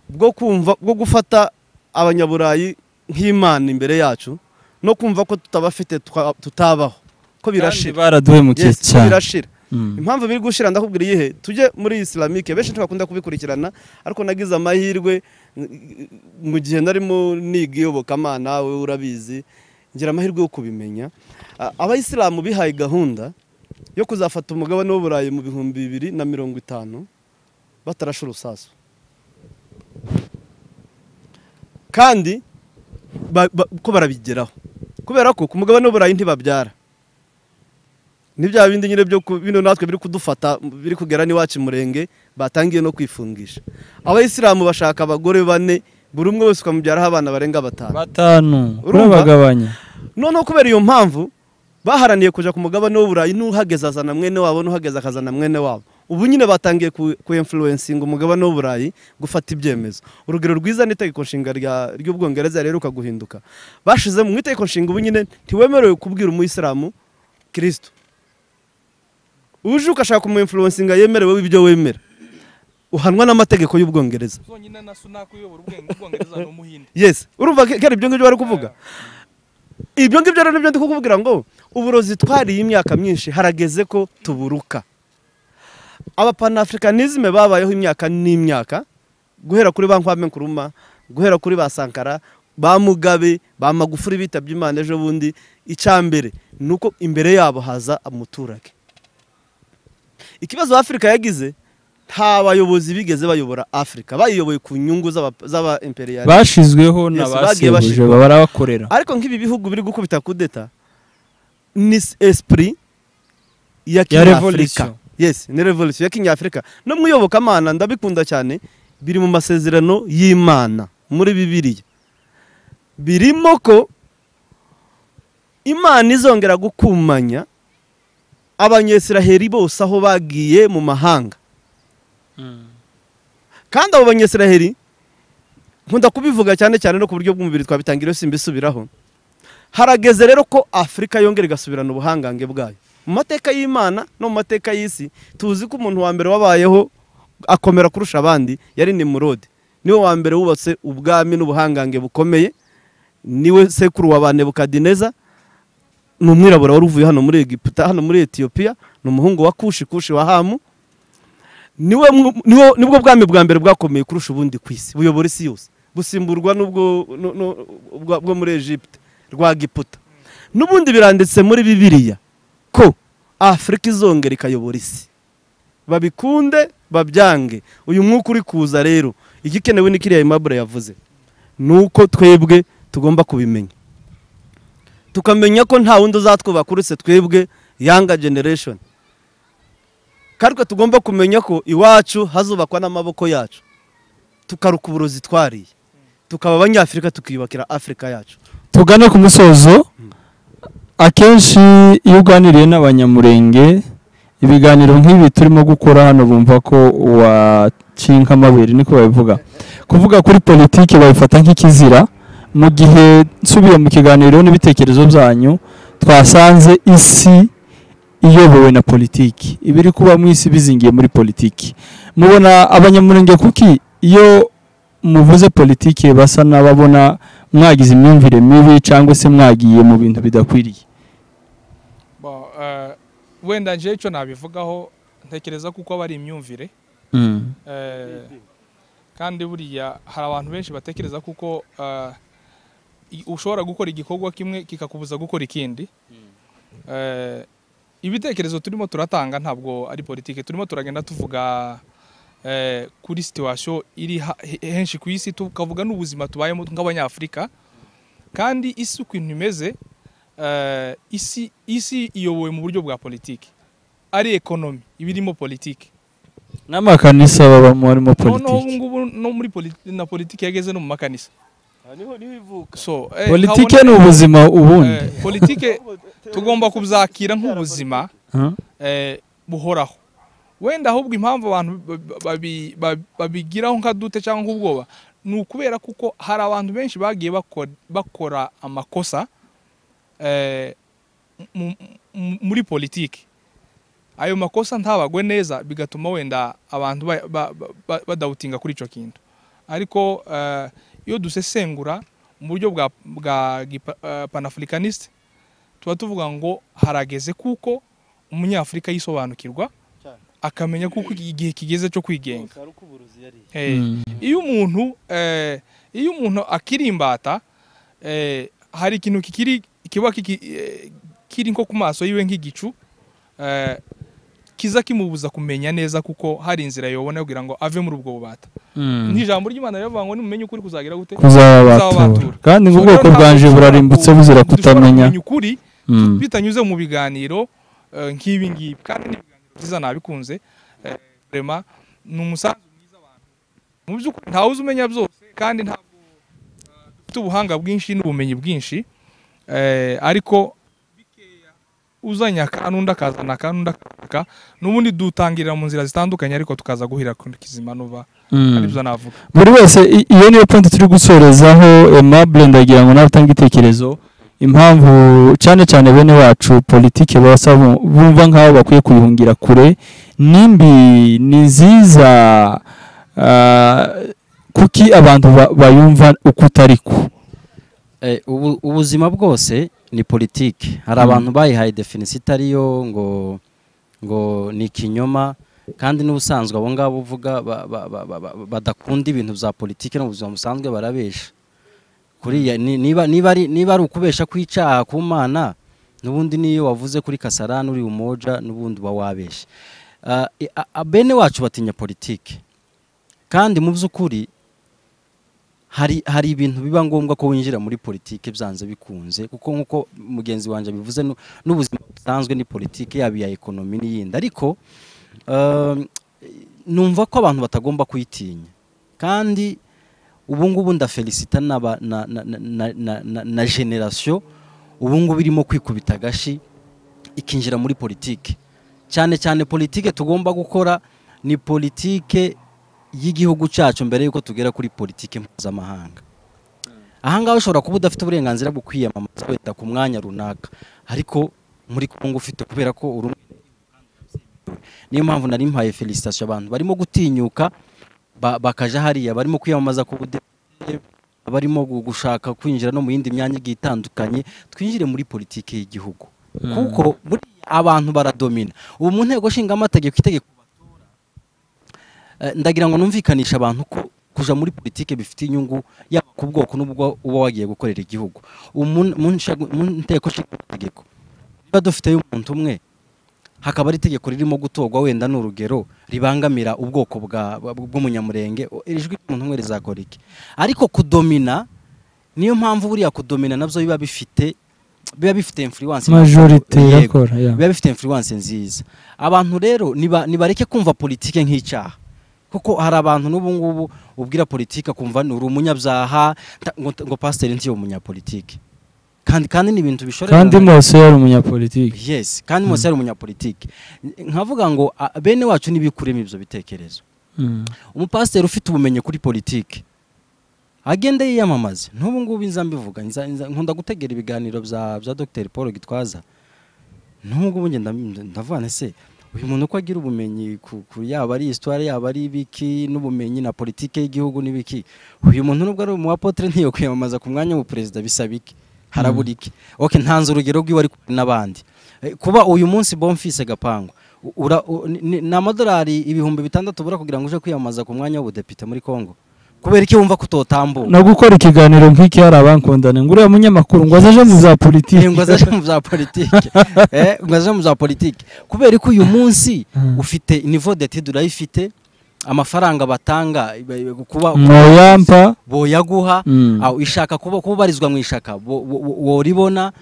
bwo kumva bwo gufata abanyaburayi nk'Imana imbere yacu no kumva ko tutabafite tutabaho ko birashira baraduhemukiye cyane birashira impamvu biri gushira ndakubwira yihe tujye muri Islamique benshi ntibakunda kubikurikirana ariko nagize amahirwe mu gihe narimo nigiyoboka Imana we urabizi ngira amahirwe yo kubimenya abayisilamu bihaye gahunda yo kuzafata umugabane w'Uburayi mu 2050 batarashura urusasu kandi ko barabigeraho kubera ko ku mugabane w'Uburayi ntibabyara nibya bindi nyine byo bino natwe biri kudufata biri kugera ni wacu murenge batangiye no kwifungisha abayisilamu bashaka abagore 4 buri umwe wese ukamubyaraho abana barenga 5 urabagabanya none kubera iyo mpamvu baharaniye kuja ku mugabane w'Uburayi nuhageza azana mwene wabo nuhageza akazana mwene wabo ubu nyine batangiye ku influencing umugabane w'Uburayi gufata ibyemezo urugero rwiza n'itegeko nshinga ry'Ubwongereza rero ukaguhinduka bashize mu itegeko nshinga ubu nyine ntiwemerewe kubwira umuyisilamu Kristo uje ukashaka kumu influencinga yemerewe ibyo wemera uhanwa n'amategeko y'Ubwongereza zonyine na sunako uyobora Ubwongereza no muhinde yes urumva kare ibyo ngibyo bari kuvuga ibyo ngibyo rero nibyo ndi kukubwira ngo uburozi twariye imyaka myinshi harageze ko tuburuka aba panafricanisme babayeho imyaka n'imyaka guhera kuri ba Kwame Nkrumah guhera kuri ba Sankara ba Mugabe ba Magufuri bitabye Imana ejo bundi, icambere nuko imbere yabo haza umuturage. Ikibazo Afrika yagize, nta bayobozi bigeze bayobora Afrika, bayiyoboye ku nyungu z'aba imperial bashizweho n'abasebuje barabakorera. Ariko nk'ibi bihugu biri gukubita kudeta ni esprit ya Afrika. Yes, ni revolution ya Kinyafrika. No muyoboka Mana ndabikunda cyane, biri mu masezerano y'Imana muri Bibiliya. Birimo ko Imana izongera gukumanya Abanyesiraheli bose aho bagiye mu mahanga. Kandi abo Banyesiraheli nkunda kubivuga cyane cyane no ku buryo bw'umubiri twabitangiriye simbisubiraho. Harageze rero ko Afrika yongera igasubirana ubuhangange bwayo. Mu mateka y'Imana no mu mateka y'isi tuzi ko umuntu wa mbere wabayeho akomera kurusha abandi yari Nimrod. Niwe wa mbere wubatse ubwami n'ubuhangange bukomeye. Niwe sekuru wa Nebukadineza. Numwirabura wari uvuye hano muri Egiputa, hano muri Ethiopia, numuhungu wa Kushi wa Hamu. Nibwo bwami bwa mbere bwakomeye kurusha ubundi kwisi, buyobora isi yose, busimburwa nubwo bwo muri Egypte rwa Giputa. Nubundi biranditse muri Bibiliya ko Afrika izongera ikayobora isi. Babikunde babyange. Uyu mwuka uri kuza rero, igikenewe ni kiriya Aimable yavuze, nuko twebwe tugomba kubimenya, tukamenya ko nta wundi uzatwubaka uretse twebwe younger generation. Kandi tugomba kumenya ko iwacu hazubakwa n'amaboko yacu, tukaruka uburozi twariye, tukaba abanyafrika tukiyubakira Afrika yacu. Tugane ku musozo. Akenshi iyo uganiriye n'abanyamurenge, ibiganiro nk'ibi turimo gukora hano bumva ko wacinka amabere, niko babivuga. Kuvuga kuri politiki babifata nk'ikizira. Mu gihe nsubiye mu kiganiro n'ibitekerezo byanyu, twasanze isi iyobowe na politiki, ibiri kuba mu isi bizingiye muri politiki. Mubona abanyamurenge kuki iyo muvuze politiki basa n'ababona mwagize imyumvire mibi cyangwa se mwagiye mu bintu bidakwiriye? Wenda nje icyo nabivugaho ntekereza kuko bari imyumvire. Kandi buriya hari abantu benshi batekereza kuko ushobora gukora igikorwa kimwe kikakubuza gukora ikindi. Ibitekerezo turimo turatanga ntabwo ari politike, turimo turagenda tuvuga kuri situation iri henshi ku isi, tukavuga n'ubuzima tubayemo nk'abanyafrika. Kandi isi uko imeze, isi iyobowe mu buryo bwa politike, ari economy ibirimo politike, n'amakanisa baba muri politike. No muri na politike yageze no mu makanisa. So politike ni ubuzima ubundi. Politike tugomba kubyakira nk'ubuzima buhoraho. Wenda ahubwo impamvu abantu babigiraho nkadute cyangwa nk'ubwoba ni ukubera kuko hari abantu benshi bagiye bakora amakosa muri politike. Ayo makosa ntabagwe neza, bigatuma wenda abantu badawutinga kuri ico kintu. Ariko iyo dusesengura mu buryo bwa panafricaniste, tuba tuvuga ngo harageze kuko umunyafrika yisobanukirwa, akamenya kuko igihe kigeze cyo kwigenga. Iyo umuntu akirimbata, hari ikintu kiba kiri nko ku maso yiwe nk'igicu, kiza kimubuza kumenya neza kuko hari inzira yobona kugira ngo ave muri ubwo bubata. N'ijambo ry'Imana rivuga ngo nimumenye ukuri kuzagira gute, kuzabatura. Kandi ubwoko bwanje burarimbutse buzira kutamenya ukuri, bitanyuze mu biganiro nk'ibi ngibi. Kandi n'ibiganiro byiza nabikunze, vraiment ni umusanzu mwiza abantu. Mu by'ukuri ntawe uzumenya byose, kandi ntabwo dufite ubuhanga bwinshi n'ubumenyi bwinshi, ariko uzanya kanunda akazana kanunda akaka, n'ubundi dutangirira mu nzira zitandukanye, ariko tukaza guhira ku kizima nuba aribyo navuga. Buri wese iyo niyo point turi gusorezaho. Aimable, ndagira ngo natanga igitekerezo impamvu cyane cyane bene wacu politike basa bumva nkaho bakwiye kuyihungira kure, nimbi ni nziza, kuki abantu bayumva uko utariko. Ubuzima bwose ni politike. Hari abantu bayihaye definition itariyo ngo ni kinyoma, kandi n'ubusanzwe abo ngabo uvuga badakunda ibintu bya politike no buzima busanzwe barabesha, kuriya niba ari ukubesha kw'icaha ku Mana nubundi niyo wavuze kuri Kasarani uri umoja nubundi uba wabeshe. Bene wacu batinya politike kandi mu by'ukuri hari ibintu biba ngombwa ko winjira muri politike byanze bikunze kuko nkuko mugenzi wanje bivuze n'ubuzima busanzwe ni politike yaba ya ekonomi n'iyindi, ariko numva ko abantu batagomba kuyitinya kandi ubu ngubu ndafelicita na generation ubu ngubu irimo kwikubita gashi ikinjira muri politike. Cyane cyane politike tugomba gukora ni politike y'igihugu cyacu mbere yuko tugera kuri politike mpuzamahanga. Ahangaho ushobora kuba udafite uburenganzira bwo kwiyamamaza wenda ku mwanya runaka, ariko muri Kongo ufite kubera ko uri niyo mpamvu nari mpaye felicitation abantu barimo gutinyuka bakaja hariya barimo kwiyamamaza ku budepite, barimo gushaka kwinjira no mu yindi myanya igitandukanye. Twinjire muri politike y'igihugu kuko abantu baradomina ubu mu ntego nshinga amategeko itegeko ndagira ngo numvikanisha abantu ko kuja muri politike bifite inyungu yaba ku bwoko n'ubwo uba wagiye gukorera igihugu. Mu nteko nshinga amategeko niba dufite umuntu umwe hakaba ari itegeko ririmo gutorwa wenda n'urugero ribangamira ubwoko bw'umunyamurenge, ijwi ry'umuntu umwe rizakora iki? Ariko kudomina, niyo mpamvu buriya kudomina nabyo biba bifite influence majority yakora, biba bifite influence nziza. Abantu rero nibareke kumva politike nk'icyaha, kuko hari abantu n'ubu ngubu ubwira politike kumva ni umunyabyaha ngo pasteur ntiyo umunyapolitike, kandi ni ibintu bishorera kandi Mose yari umunyapolitike. Yes, kandi Mose yari umunyapolitike. Nkavuga ngo bene wacu nibikuremo ibyo bitekerezo. Umupasteur ufite ubumenyi kuri politike agende yiyamamaze. N'ubu ngubu inzambivuga nkunda gutegera ibiganiro bya Dr Paul Gitwaza. N'ubu ngubu ndavuga se uyu muntu ko agira ubumenyi ku yaba ari histoire yaba ari biki n'ubumenyi na politike y'igihugu n'ibiki, uyu muntu nubwo ari umuapotre ntiyo kwiyamamaza ku mwanya wa president bisabiki haraburiki. Okay, ntanze urugero rw'iwe ari n'abandi. Kuba uyu munsi Bonfils Gapangwa na $6,000 bura kugira ngo uje kwiyamamaza ku mwanya w'ubudepite muri Kongo, kubera iki wumva kutotambuka no gukora ikiganiro nk'iki hari abankondane ngo uriya munyamakuru ngo azaje mu za politike ngo azaje mu za politike ngo azaje mu za politike kubera ko uyu munsi ufite niveau d'étude urayifite, amafaranga batanga kuba moyampa boyaguha aho ishaka kubarizwa mu ishaka woribona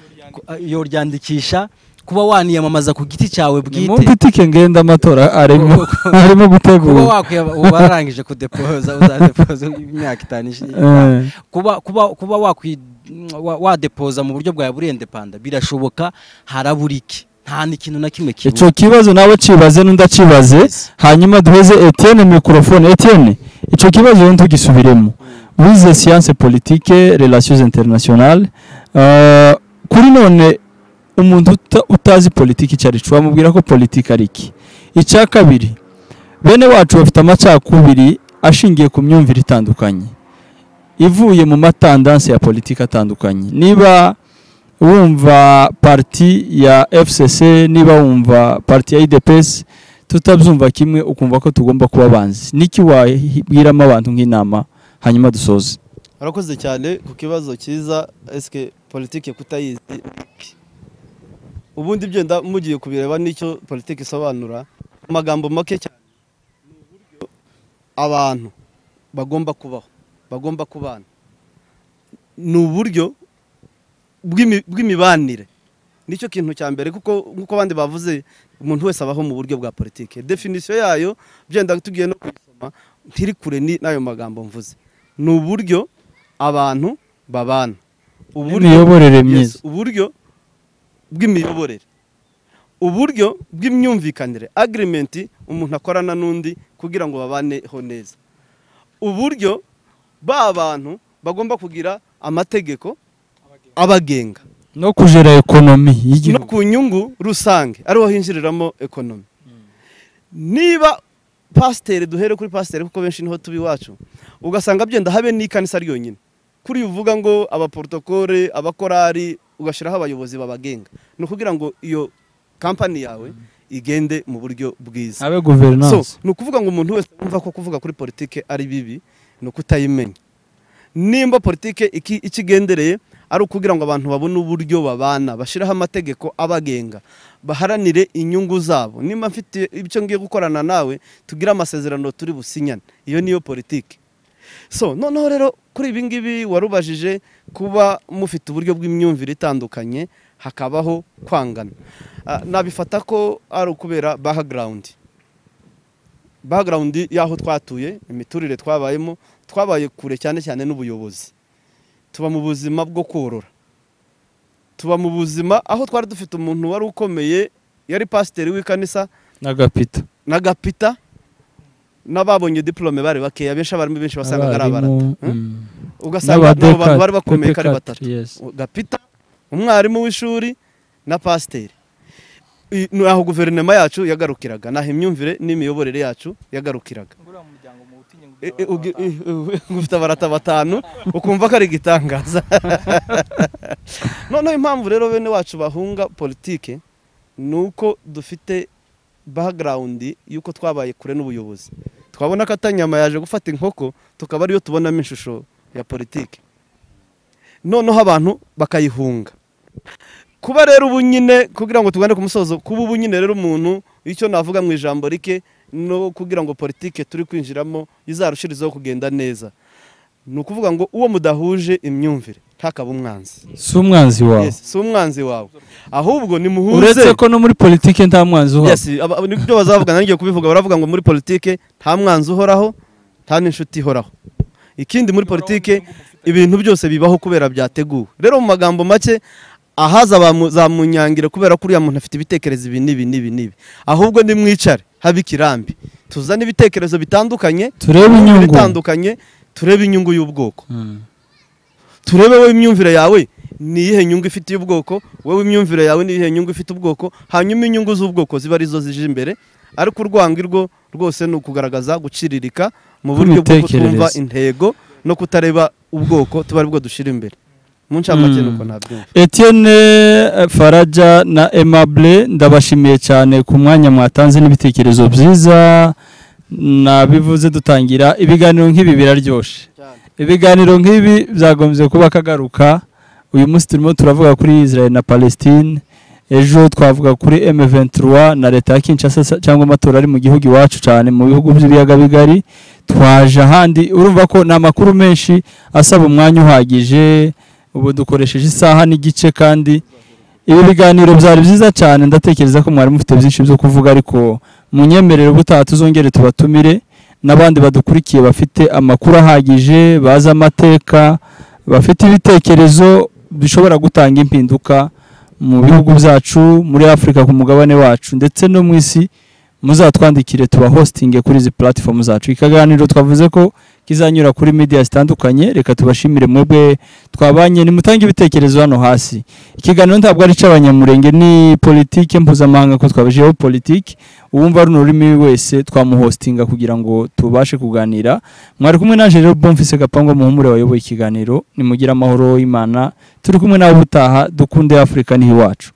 yoryandikisha kuba waniyamamaza ku giti cyawe bwite mu politike ngenda amatora arimo gutegura kuba warangije kudepoza uzadepoza imyaka 5 kuba wadepoza mu buryo bwa buri independent birashoboka. haraburiki nta n'ikintu na kimwe kibu. Ico kibazo nawe cibaze n'undacibaze hanyuma duheze Etienne microphone. Etienne, ico kibazo yo ntugisubiremo. Wize science politique relations internationales, kuri none umuntu utazi politiki cyari cyo bamubwira ko politiki ari iki? Icya kabiri, bene wacu bafite amacakubiri ashingiye ku myumvire itandukanye ivuye mu matandanse ya politiki atandukanye. Niba wumva parti ya FCC, niba wumva parti ya IDPS, tutabyumva kimwe ukumva ko tugomba kuba banzi. Niki wabwiramo abantu nk'inama hanyuma dusoze? Arakoze cyane ku kibazo cyiza. Eske politiki kutayizi ubundi byo mugiye kubireba nicyo politiki isobanura amagambo make cyane. N'uburyo abantu bagomba kubaho, bagomba kubana, n'uburyo bw'imibanire. Nicyo kintu cya mbere kuko nkuko bandi bavuze umuntu wese abaho mu buryo bwa politiki. Definition yayo byenda tugiye no kwisoma ntiri kure n'ayo magambo mvuze. N'uburyo abantu babana, uburyo myiza, uburyo bw'imiyoborere, uburyo bw'imyumvikanire, agreement umuntu akorana n'undi kugira ngo babaneho neza, uburyo abantu bagomba kugira amategeko abagenga no kujera ekonomi y'igihugu no ku nyungu rusange ariho hinjiriramo ekonomi. Niba pasteur duhere kuri pasteur kuko benshi niho tubi wacu ugasanga byenda habe n'ikanisa ryonyine kuri uvuga ngo abaprotokole abakorari ugashiraho abayobozi babagenga no kugira ngo iyo company yawe igende mu buryo bwiza abe governance. So no kuvuga ngo umuntu wese umva ko kuvuga kuri politike ari bibi no kutayimenya. nimba politike ikigendereye ari ukugira ngo abantu babone uburyo babana bashiraho amategeko abagenga baharanire inyungu zabo, nimba mfite ibyo ngiye gukorana nawe tugira amasezerano turi businyane, iyo niyo politike. So noneho rero kuri ibi ngibi warubajije kuba mufite uburyo bw'imyumvire itandukanye hakabaho kwangana, nabifata ko ari ukubera background y'aho twatuye, imiturire twabayemo, twabaye kure cyane cyane n'ubuyobozi, tuba mu buzima bwo korora, tuba mu buzima aho twari dufite umuntu wari ukomeye yari pasiteri w'ikanisa n'agapita n'ababonye diplome bari bakeya, benshi abarimo benshi basangaga ari abarata, ugasanga abo bantu bari bakomeye kari batatu, gapita, umwarimu w'ishuri na pasiteri. Naho guverinoma yacu yagarukiraga, naho imyumvire n'imiyoborere yacu yagarukiraga. Ufite abarata batanu ukumva ko ari igitangaza. Noneho impamvu rero bene wacu bahunga politike nuko dufite background yuko twabaye kure n'ubuyobozi, twabona ko atanyama yaje gufata inkoko tukaba ariyo tubonamo ishusho ya politike, noneho abantu bakayihunga. Kuba rero ubu nyine kugira ngo tugane ku musozo, kuba ubu nyine rero umuntu icyo navuga mu ijambo rike no kugira ngo politike turi kwinjiramo izarushirizaho kugenda neza, ni ukuvuga ngo uwo mudahuje imyumvire ntakaba umwanzi, si umwanzi wawe, si umwanzi wawe, ahubwo ni muhuze. Uretse ko no muri politike nta mwanzi uhoraho. Yes, nibyo bazavuga, nangiye kubivuga, baravuga ngo muri politike nta mwanzi uhoraho, nta n'inshuti ihoraho. Ikindi muri politike ibintu byose bibaho kubera byateguwe. Rero mu magambo make, ahaza bamunyangire kubera ko uriya muntu afite ibitekerezo ibi n'ibi, ahubwo ni mwicare habe ikirambi, tuzane ibitekerezo bitandukanye, turebe inyungu bitandukanye, turebe inyungu y'ubwoko, turebe wowe imyumvire yawe ni iyihe nyungu ifite y'ubwoko, wowe imyumvire yawe ni iyihe nyungu ifite ubwoko, hanyuma inyungu z'ubwoko ziba arizo zije imbere. Ariko urwangirwo rwose ni ukugaragaza guciririka mu buryo bwo kutumva intego no kutareba ubwoko tuba aribwo dushira imbere. Etienne Faraja na Aimable, ndabashimiye cyane ku mwanya mwatanze n'ibitekerezo byiza. Nabivuze dutangira ibiganiro nk'ibi biraryoshe, ibiganiro nk'ibi byagombye kuba kagaruka. Uyu munsi turimo turavuga kuri Israel na Palestine, ejo twavuga kuri M23 na leta ya Kinshasa cyangwa amatora ari mu gihugu iwacu cyane mu bihugu by'ibiyaga bigari. Twaje ahandi, urumva ko ni amakuru menshi asaba umwanya uhagije. Ubu dukoresheje isaha n'igice, kandi ibi biganiro byari byiza cyane. Ndatekereza ko mwari mufite byinshi byo kuvuga, ariko munyemerere ubutaha tuzongere tubatumire n'abandi badukurikiye bafite amakuru ahagije, baza amateka, bafite ibitekerezo bishobora gutanga impinduka mu bihugu byacu, muri Afrika, ku mugabane wacu ndetse no mu isi. Muzatwandikire tuba hosting kuri izi platform zacu. Ikaganiro twavuze ko kizanyura kuri media zitandukanye. Reka tubashimire mwebwe twabanye, ni mutange ibitekerezo hano hasi. Ikiganiro ntabwo ari cy'abanyamurenge, ni politike mpuzamahanga ko twabajeho politike. Uwumva runo rurimi wese twamuhostinga kugira ngo tubashe kuganira. Mwari kumwe na Angelo Bonfils Gapango, muhumure wayoboye ikiganiro. Nimugira amahoro y'Imana, turi kumwe nawe ubutaha. Dukunde Afrika ni iwacu.